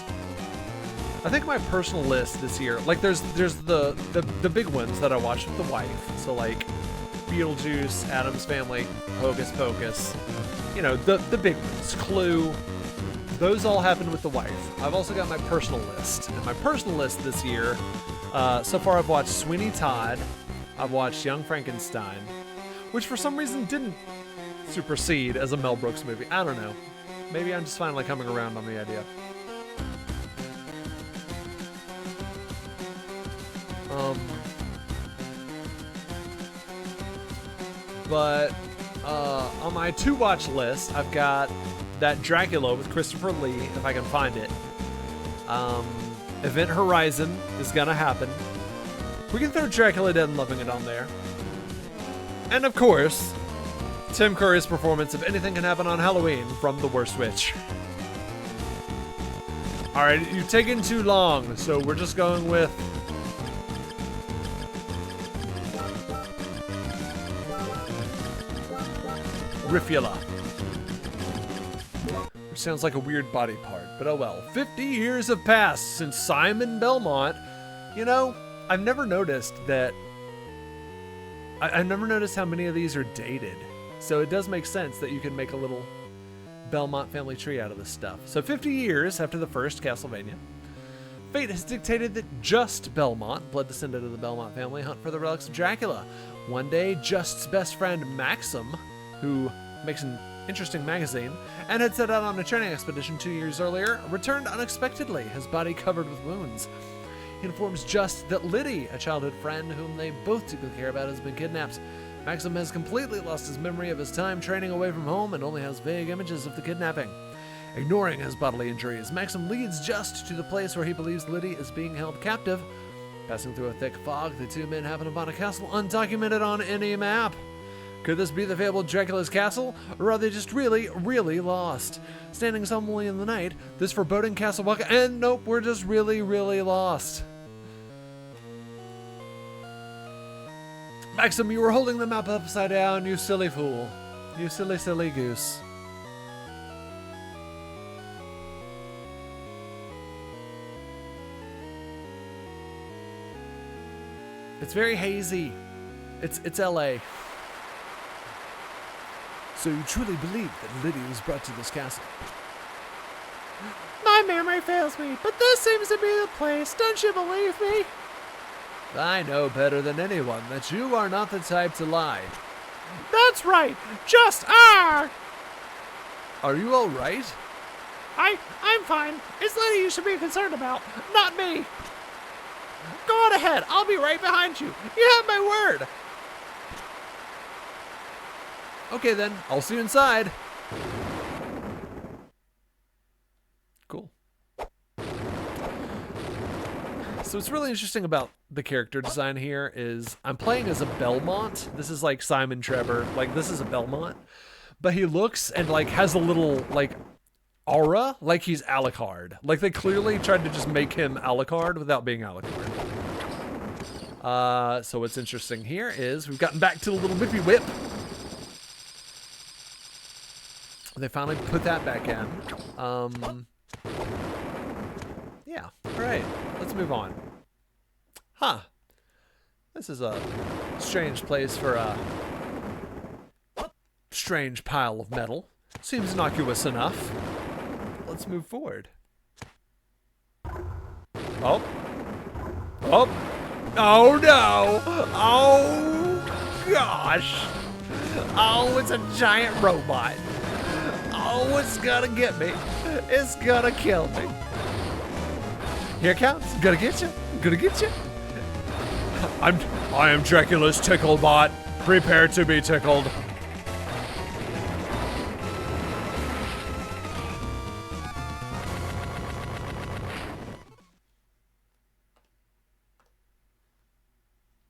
I think my personal list this year, like there's the big ones that I watched with the wife. So like Beetlejuice, Addams Family, Hocus Pocus, you know, the big ones, Clue. Those all happened with the wife. I've also got my personal list. And my personal list this year, so far I've watched Sweeney Todd, I've watched Young Frankenstein, which for some reason didn't supersede as a Mel Brooks movie. I don't know. Maybe I'm just finally coming around on the idea. But on my to-watch list, I've got that Dracula with Christopher Lee, if I can find it. Event Horizon is gonna happen. We can throw Dracula Dead and Loving It on there. And of course, Tim Curry's performance of Anything Can Happen on Halloween from The Worst Witch. Alright, you've taken too long, so we're just going with Riffula. Which sounds like a weird body part, but oh well. 50 years have passed since Simon Belmont. You know, I've never noticed that. I've never noticed how many of these are dated. So it does make sense that you can make a little Belmont family tree out of this stuff. So 50 years after the first Castlevania. Fate has dictated that just Belmont, blood descendant of the Belmont family, hunt for the relics of Dracula. One day, Just's best friend Maxim, who makes an interesting magazine, and had set out on a training expedition 2 years earlier, returned unexpectedly, his body covered with wounds. He informs Just that Liddy, a childhood friend whom they both deeply care about, has been kidnapped. Maxim has completely lost his memory of his time training away from home and only has vague images of the kidnapping. Ignoring his bodily injuries, Maxim leads Just to the place where he believes Liddy is being held captive. Passing through a thick fog, the two men happen upon a castle undocumented on any map. Could this be the fabled Dracula's castle, or are they just really, really lost? Standing solemnly in the night, this foreboding castle walk, and nope, we're just really, really lost. Maxim, you were holding the map upside down, you silly fool. You silly, silly goose. It's very hazy. It's LA. So you truly believe that Liddy was brought to this castle? My memory fails me, but this seems to be the place. Don't you believe me? I know better than anyone that you are not the type to lie. That's right. Just are. Are you all right? I'm fine. It's Liddy you should be concerned about, not me. Go on ahead. I'll be right behind you. You have my word. Okay then, I'll see you inside. Cool. So what's really interesting about the character design here is I'm playing as a Belmont. This is like Simon Trevor. Like, this is a Belmont. But he looks and like has a little like aura like he's Alucard. Like they clearly tried to just make him Alucard without being Alucard. So what's interesting here is we've gotten back to the little whippy whip. They finally put that back in. Yeah, all right, let's move on. Huh. This is a strange place for a strange pile of metal. Seems innocuous enough. Let's move forward. Oh. Oh. Oh no. Oh gosh. Oh, it's a giant robot. Oh, it's gonna get me. It's gonna kill me. Here it comes. Gonna get you. Gonna get you. I am Dracula's tickle bot. Prepare to be tickled.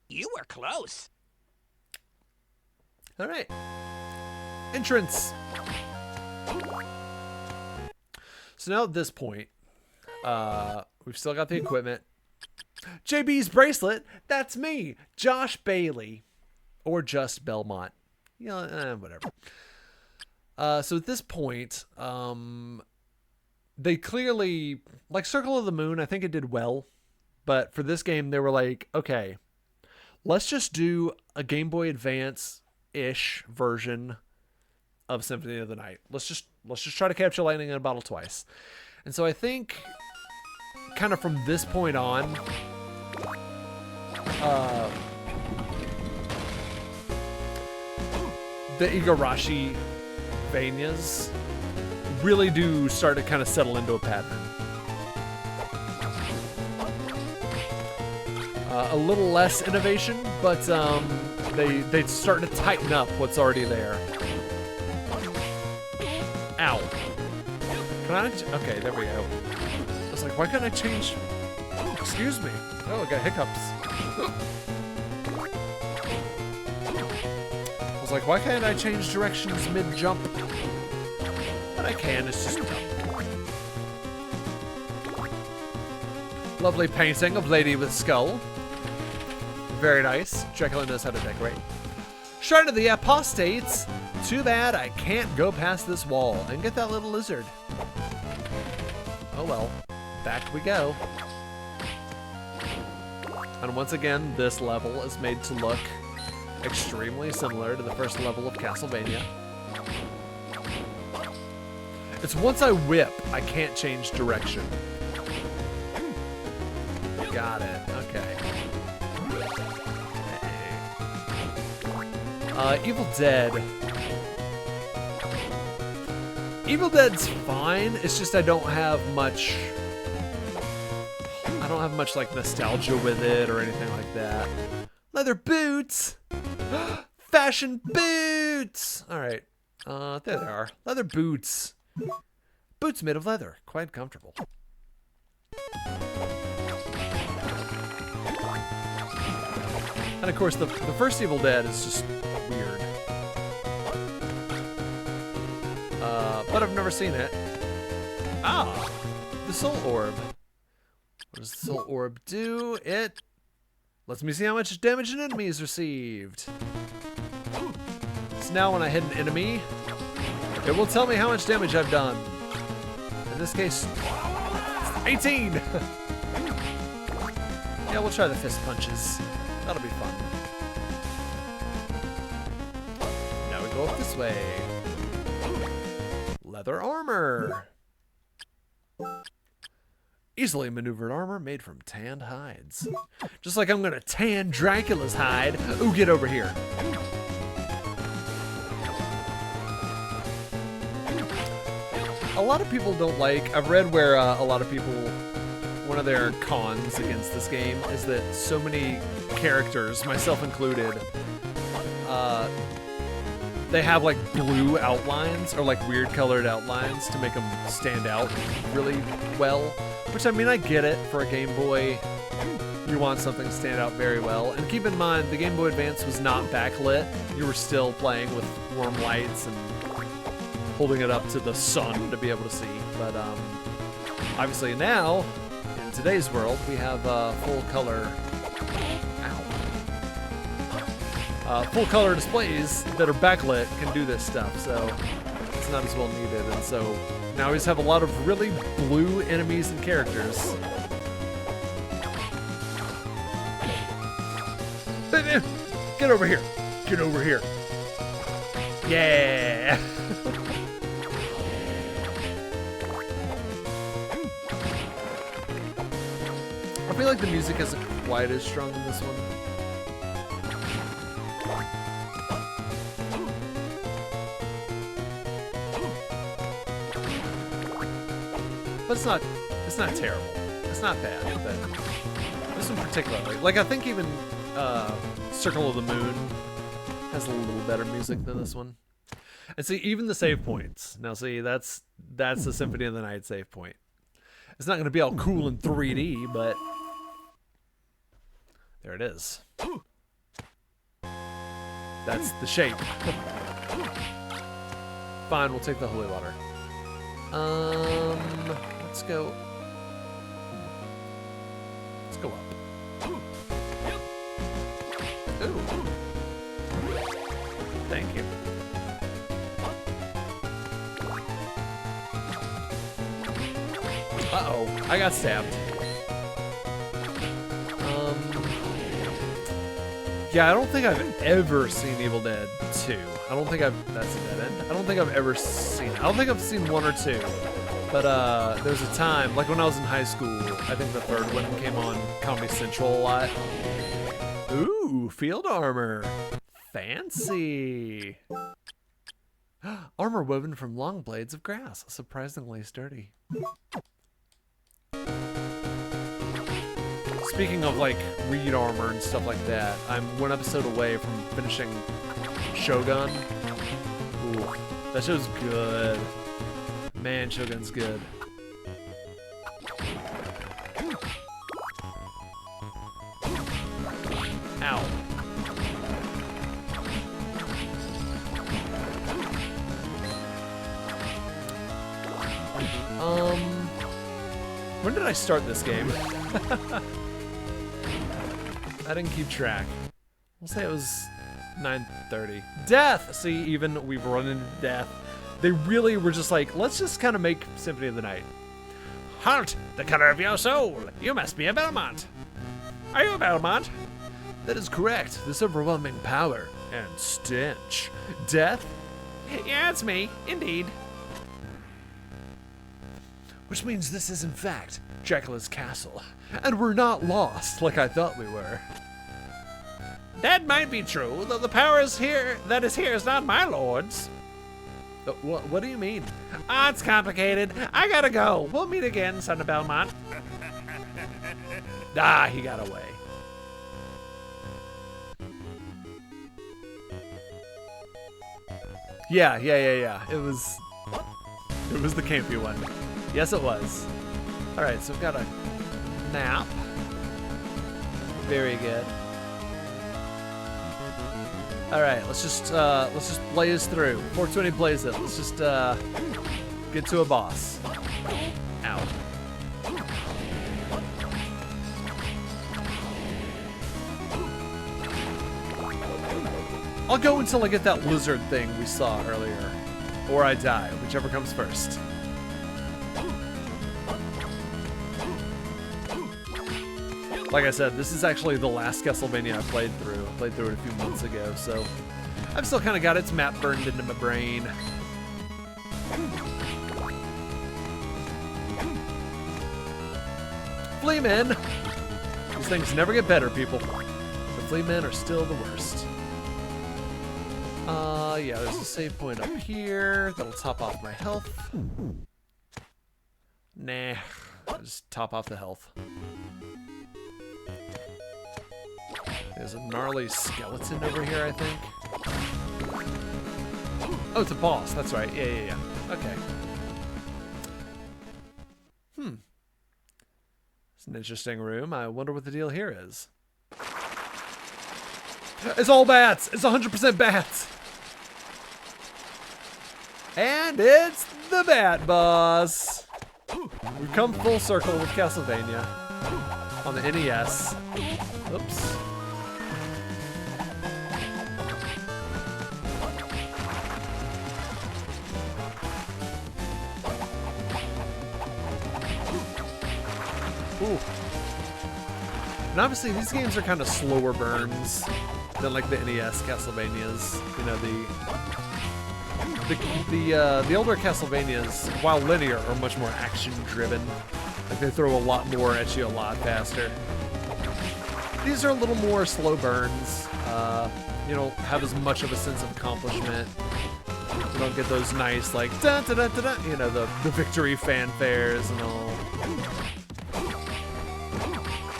You were close. All right. Entrance. So now at this point, we've still got the equipment. JB's bracelet, that's me, Josh Bailey, or just Belmont. You know, whatever. So at this point, they clearly, like Circle of the Moon, I think it did well. But for this game, they were like, okay, let's just do a Game Boy Advance-ish version of Symphony of the Night. Let's just try to capture lightning in a bottle twice. And so I think kind of from this point on, the Igarashi Vanias really do start to kind of settle into a pattern. A little less innovation, but they start to tighten up what's already there. Ow. Can I? Okay, there we go. I was like, why can't I change? Oh, excuse me. Oh, I got hiccups. I was like, why can't I change directions mid-jump? But I can, it's just dumb. Lovely painting of Lady with Skull. Very nice. Dracula knows how to decorate. Shrine of the Apostates. Too bad I can't go past this wall and get that little lizard. Oh well, back we go. And once again, this level is made to look extremely similar to the first level of Castlevania. It's once I whip, I can't change direction. Got it. Okay. Evil Dead. Evil Dead's fine. It's just I don't have much like nostalgia with it or anything like that. Leather boots. Fashion boots. All right. There they are. Leather boots. Boots made of leather. Quite comfortable. And of course, the first Evil Dead is just weird. But I've never seen it. Ah, the Soul Orb. What does the Soul Orb do? It lets me see how much damage an enemy has received. So now when I hit an enemy, it will tell me how much damage I've done. In this case, 18! Yeah, we'll try the fist punches. That'll be fun. Now we go up this way. Leather armor. Easily maneuvered armor made from tanned hides. Just like I'm gonna tan Dracula's hide. Ooh, get over here. A lot of people don't like, I've read where a lot of people, one of their cons against this game is that so many characters, myself included, they have like blue outlines or like weird colored outlines to make them stand out really well. Which, I mean, I get it. For a Game Boy, you want something to stand out very well. And keep in mind, the Game Boy Advance was not backlit. You were still playing with warm lights and holding it up to the sun to be able to see. But obviously now, in today's world, we have full color full color displays that are backlit can do this stuff, so it's not as well needed. And so now we just have a lot of really blue enemies and characters. Get over here. Get over here. Yeah. I feel like the music isn't quite as strong in this one. But it's not terrible. It's not bad, but this one particularly. Like, I think even Circle of the Moon has a little better music than this one. And see, even the save points. Now see, that's the Symphony of the Night save point. It's not going to be all cool in 3D, but there it is. That's the shape. Fine, we'll take the holy water. Let's go. Let's go up. Ooh. Thank you. Uh-oh, I got stabbed. Yeah, I don't think I've ever seen Evil Dead 2. I don't think that's a dead end. I don't think I've ever seen it. I don't think I've seen 1 or 2. But there was a time, like when I was in high school, I think the 3rd one came on Comedy Central a lot. Ooh, field armor. Fancy. Armor woven from long blades of grass. Surprisingly sturdy. Speaking of like reed armor and stuff like that, I'm 1 episode away from finishing Shogun. Ooh, that show's good. Man, Shogun's good. Ow. When did I start this game? I didn't keep track. We'll say it was 9:30. Death! See, even we've run into death. They really were just like, let's just kind of make Symphony of the Night. Halt! The color of your soul! You must be a Belmont! Are you a Belmont? That is correct. This overwhelming power and stench. Death? Yeah, it's me. Indeed. Which means this is in fact Dracula's castle. And we're not lost like I thought we were. That might be true, though the power is here that is here is not my lord's. What do you mean? Ah, it's complicated. I gotta go. We'll meet again, son of Belmont. Ah, he got away. Yeah. It was the campy one. Yes, it was. All right, so we've got a map. Very good. All right, let's just blaze through. 420 blaze it. Let's just get to a boss. Ow. I'll go until I get that lizard thing we saw earlier. Or I die, whichever comes first. Like I said, this is actually the last Castlevania I played through. I played through it a few months ago, so I've still kind of got its map burned into my brain. Flea men! These things never get better, people. The flea men are still the worst. Yeah, there's a save point up here. That'll top off my health. Nah, I'll just top off the health. There's a gnarly skeleton over here, I think. Oh, it's a boss. That's right. Yeah. Okay. It's an interesting room. I wonder what the deal here is. It's all bats. It's 100% bats. And it's the Bat Boss. We've come full circle with Castlevania on the NES. Oops. Ooh. And obviously these games are kind of slower burns than like the NES Castlevanias. You know, the older Castlevanias, while linear, are much more action driven. Like they throw a lot more at you a lot faster. These are a little more slow burns. You don't have as much of a sense of accomplishment. You don't get those nice like da da da da da, you know, the victory fanfares and all.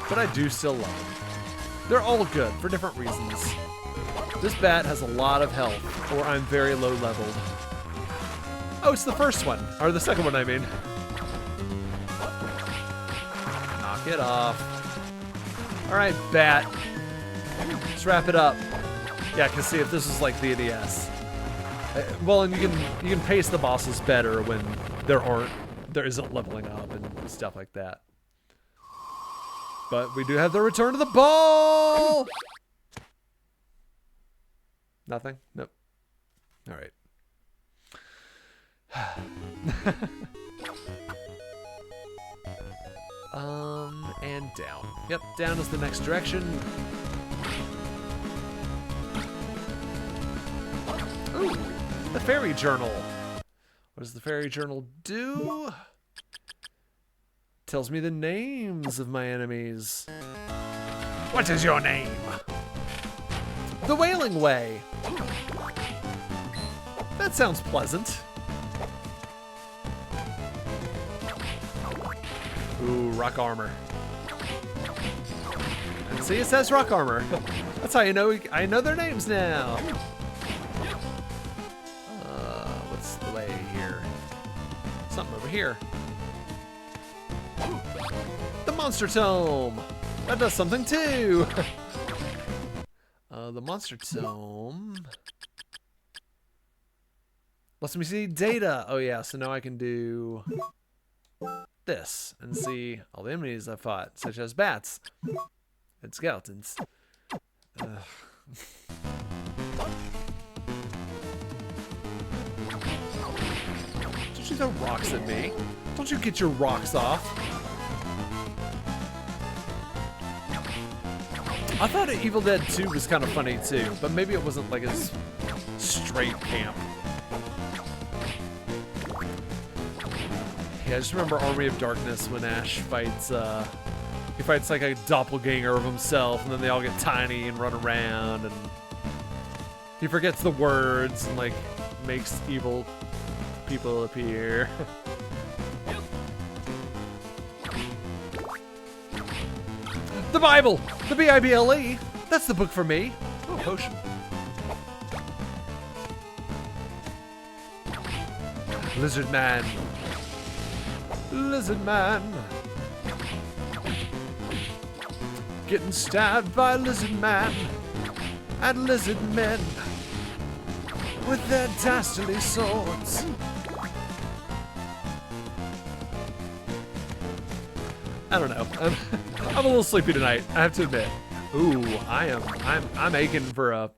But I do still love them. They're all good for different reasons. This bat has a lot of health, or I'm very low leveled. Oh, it's the first one, or the second one, I mean. Knock it off. All right, bat. Let's wrap it up. Yeah, cause see, if this is like the NES, well, and you can pace the bosses better when there isn't leveling up and stuff like that. But we do have the return of the ball! Nothing? Nope. All right. And down. Yep, down is the next direction. Ooh, the fairy journal. What does the fairy journal do? Tells me the names of my enemies. What is your name? The Wailing Way. That sounds pleasant. Ooh, rock armor. And see, it says rock armor. That's how you know I know their names now. What's the way here? Something over here. The Monster Tome! That does something too! The Monster Tome lets me see data. Oh yeah, so now I can do this and see all the enemies I fought, such as bats and skeletons. Don't you throw rocks at me? Don't you get your rocks off? I thought Evil Dead 2 was kind of funny too, but maybe it wasn't like as straight camp. Yeah, I just remember Army of Darkness when Ash fights, he fights like a doppelganger of himself, and then they all get tiny and run around, and he forgets the words and like makes evil people appear. The Bible! The Bible! That's the book for me. Oh, potion. Lizard Man. Lizard Man. Getting stabbed by Lizard Man and Lizard Men with their dastardly swords. I don't know. I'm a little sleepy tonight, I have to admit. Ooh, I'm aching for a,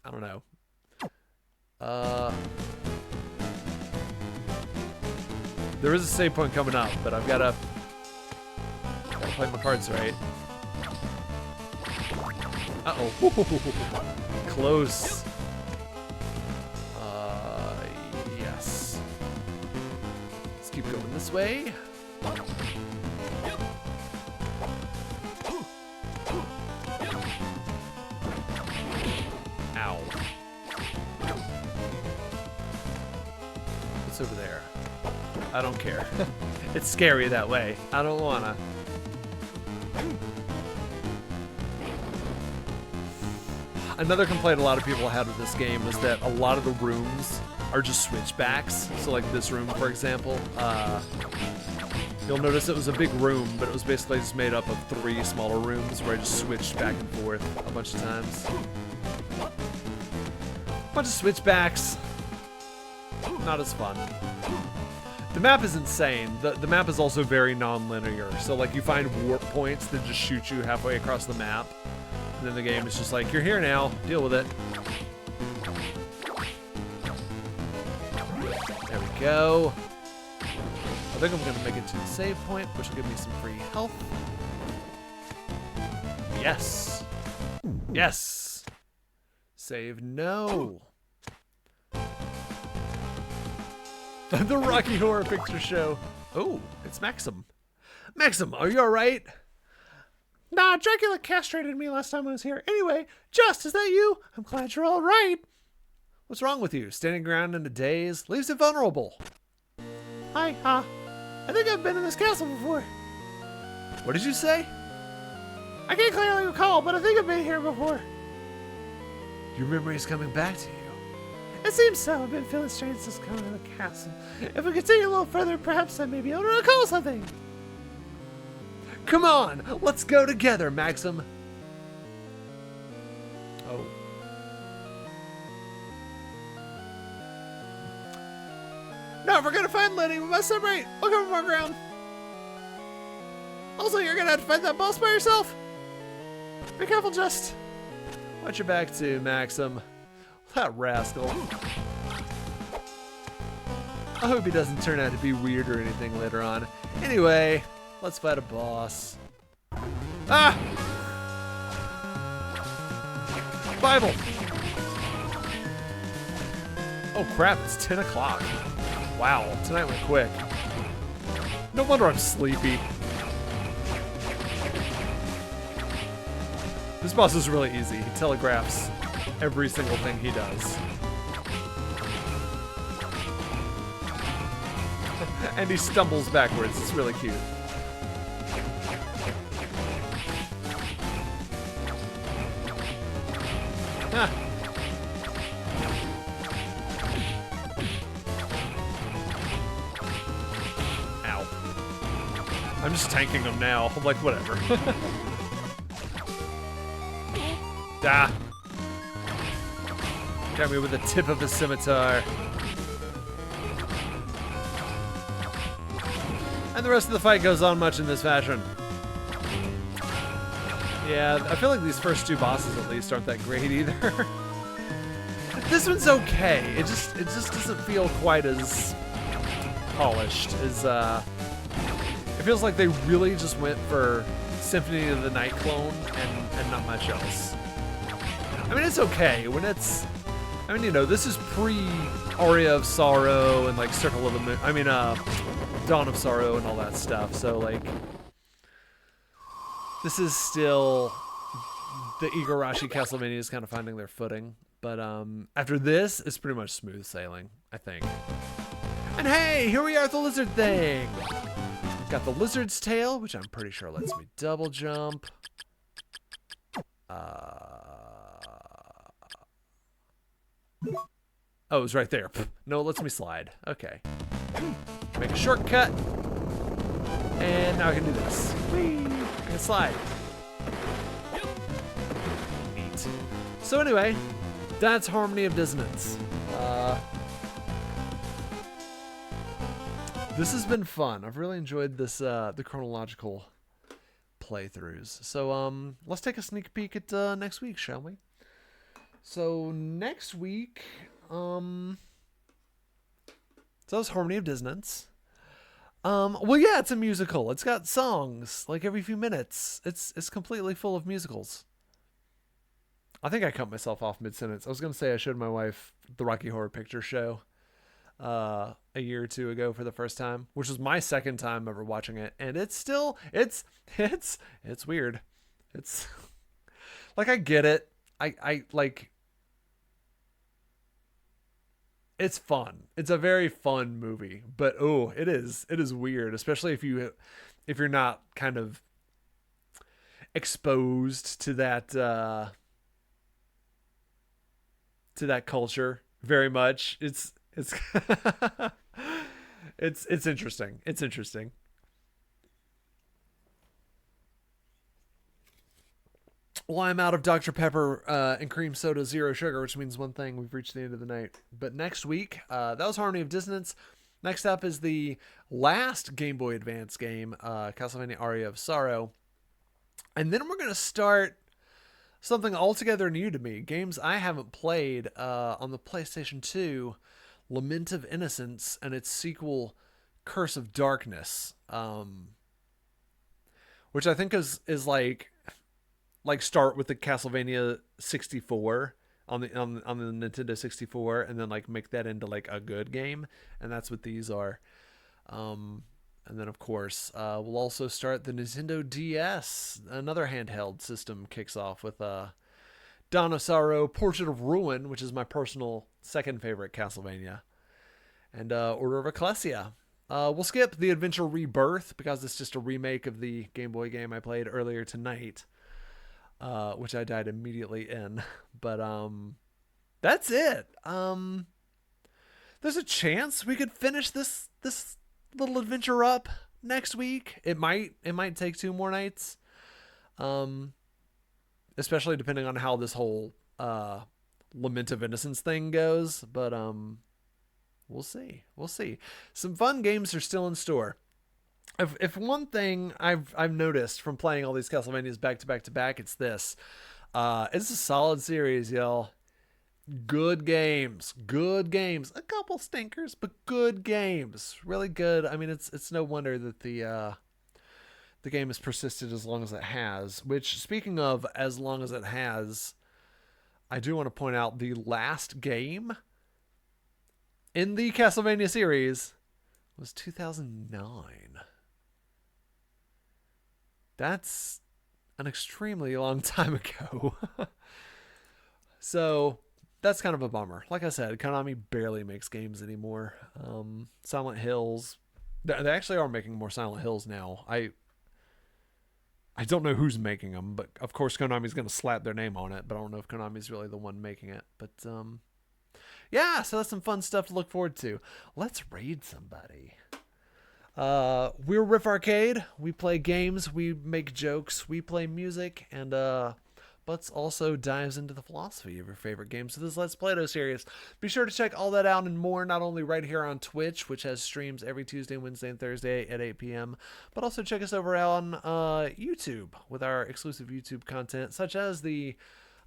I don't know. There is a save point coming up, but I've gotta play my cards right. Uh-oh. Close. Yes. Let's keep going this way. Ow. What's over there? I don't care. It's scary that way. I don't wanna. Another complaint a lot of people had with this game was that a lot of the rooms are just switchbacks. So like this room, for example, you'll notice it was a big room, but it was basically just made up of 3 smaller rooms where I just switched back and forth a bunch of times. Bunch of switchbacks. Not as fun. The map is insane. The map is also very non-linear. So like you find warp points that just shoot you halfway across the map. And then the game is just like, you're here now, deal with it. There we go. I think I'm gonna make it to the save point, which will give me some free health. Yes. Yes. Save no. The Rocky Horror Picture Show. Oh, it's Maxim. Maxim, are you alright? Nah, Dracula castrated me last time I was here. Anyway, Just, is that you? I'm glad you're all right. What's wrong with you? Standing around in a daze leaves you vulnerable. Hi, I think I've been in this castle before. What did you say? I can't clearly recall, but I think I've been here before. Your memory is coming back to you. It seems so. I've been feeling strange since coming to the castle. If we continue a little further, perhaps I may be able to recall something. Come on, let's go together, Maxim. Oh. No, if we're gonna find Lenny, we must separate. We'll cover more ground. Also, you're gonna have to fight that boss by yourself. Be careful, Just. Watch your back too, Maxim. That rascal. I hope he doesn't turn out to be weird or anything later on. Anyway, let's fight a boss. Ah! Bible! Oh crap, it's 10 o'clock. Wow, tonight went quick. No wonder I'm sleepy. This boss is really easy. He telegraphs every single thing he does. And he stumbles backwards. It's really cute. Ah. Ow. I'm just tanking him now. I'm like, whatever. Ah. Got me with the tip of his scimitar. And the rest of the fight goes on much in this fashion. Yeah, I feel like these first 2 bosses at least aren't that great either. This one's okay. It just doesn't feel quite as polished as it feels like they really just went for Symphony of the Night clone and not much else. I mean, it's okay when it's, I mean, you know, this is Aria of Sorrow and like Circle of the Moon. I mean, Dawn of Sorrow and all that stuff. So like, this is still the Igarashi Castlevania is kind of finding their footing. But after this, it's pretty much smooth sailing, I think. And hey, here we are at the lizard thing. Got the lizard's tail, which I'm pretty sure lets me double jump. Oh, it was right there. No, it lets me slide. Okay. Make a shortcut. And now I can do this. Whee! I can slide. Neat. So anyway, that's Harmony of Dissonance. This has been fun. I've really enjoyed this, the chronological playthroughs. So let's take a sneak peek at next week, shall we? So next week, so that's Harmony of Dissonance. Well, yeah, it's a musical. It's got songs like every few minutes. It's completely full of musicals. I think I cut myself off mid-sentence. I was gonna say I showed my wife the Rocky Horror Picture Show a year or two ago for the first time, which was my second time ever watching it, and it's still it's weird. It's like, I get it. I like, it's fun. It's a very fun movie, but it is weird, especially if you're not kind of exposed to that culture very much. It's it's interesting. It's interesting. Well, I'm out of Dr. Pepper and cream soda, zero sugar, which means one thing: we've reached the end of the night. But next week, that was Harmony of Dissonance. Next up is the last Game Boy Advance game, Castlevania Aria of Sorrow. And then we're going to start something altogether new to me. Games I haven't played on the PlayStation 2, Lament of Innocence, and its sequel, Curse of Darkness, which I think is like start with the Castlevania 64 on the Nintendo 64, and then like make that into like a good game, and that's what these are. And then of course we'll also start the Nintendo DS. Another handheld system kicks off with Dawn of Sorrow, Portrait of Ruin, which is my personal second favorite Castlevania, and Order of Ecclesia. We'll skip the Adventure Rebirth because it's just a remake of the Game Boy game I played earlier tonight, which I died immediately in. But that's it. There's a chance we could finish this little adventure up next week. It might take 2 more nights, especially depending on how this whole Lament of Innocence thing goes. But we'll see. Some fun games are still in store. If one thing I've noticed from playing all these Castlevanias back to back to back, it's this. It's a solid series, y'all. Good games. A couple stinkers, but good games. Really good. I mean, it's no wonder that the game has persisted as long as it has. Which, speaking of as long as it has, I do want to point out the last game in the Castlevania series was 2009. That's an extremely long time ago. So that's kind of a bummer. Like I said, Konami barely makes games anymore. Silent Hills, they actually are making more Silent Hills now. I don't know who's making them, but of course Konami's going to slap their name on it, but I don't know if Konami's really the one making it. But yeah, so that's some fun stuff to look forward to. Let's raid somebody. We're Riff Arcade. We play games, we make jokes, we play music, and Butts also dives into the philosophy of your favorite games. So this Let's Play-Doh series. Be sure to check all that out and more, not only right here on Twitch, which has streams every Tuesday, Wednesday, and Thursday at 8 p.m., but also check us over on YouTube with our exclusive YouTube content, such as the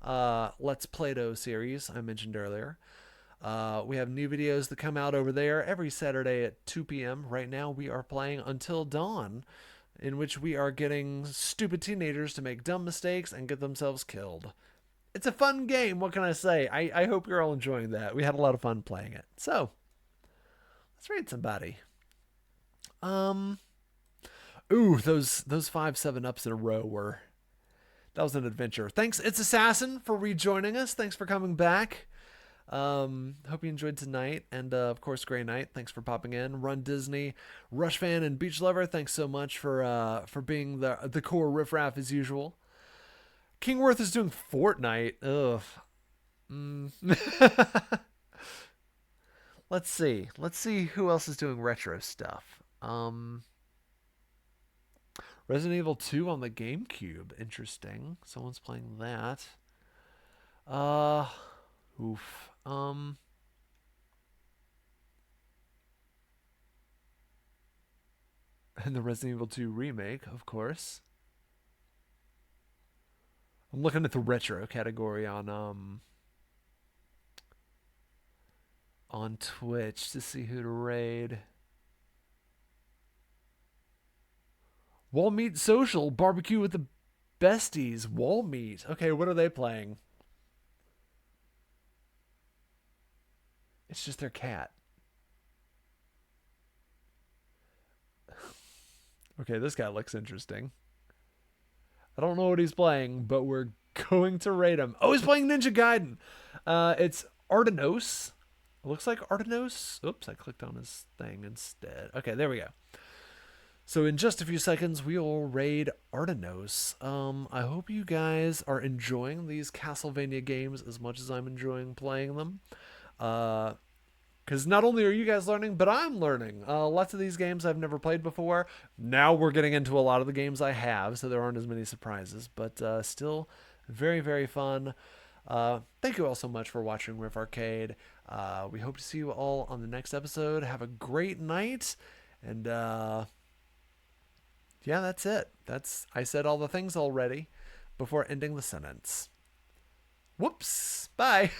Let's Play-Doh series I mentioned earlier. We have new videos that come out over there every Saturday at 2 p.m. Right now we are playing Until Dawn, in which we are getting stupid teenagers to make dumb mistakes and get themselves killed. it's a fun game. What can I say? I hope you're all enjoying that. We had a lot of fun playing it. So let's raid somebody. Ooh, those 5 7-ups in a row were, that was an adventure. Thanks, It's Assassin, for rejoining us. Thanks for coming back. Hope you enjoyed tonight, and of course, Grey Knight, thanks for popping in. Run Disney, Rush Fan, and Beach Lover, thanks so much for being the core riffraff as usual. Kingworth is doing Fortnite. Ugh. Let's see who else is doing retro stuff. Resident Evil 2 on the GameCube. Interesting. Someone's playing that. Oof. And the Resident Evil 2 remake, of course. I'm looking at the retro category on Twitch to see who to raid. Wall Meat Social, barbecue with the besties. Wall Meat. Okay, what are they playing? It's just their cat. Okay, this guy looks interesting. I don't know what he's playing, but we're going to rate him. Oh, he's playing Ninja Gaiden. It's Ardenos. It looks like Ardenos. Oops, I clicked on his thing instead. Okay, there we go. So in just a few seconds, we will raid Ardenos. I hope you guys are enjoying these Castlevania games as much as I'm enjoying playing them. Because not only are you guys learning, but I'm learning. Lots of these games I've never played before. Now we're getting into a lot of the games I have, so there aren't as many surprises. But still very, very fun. Thank you all so much for watching Riff Arcade. We hope to see you all on the next episode. Have a great night. And yeah, that's it. I said all the things already before ending the sentence. Whoops. Bye.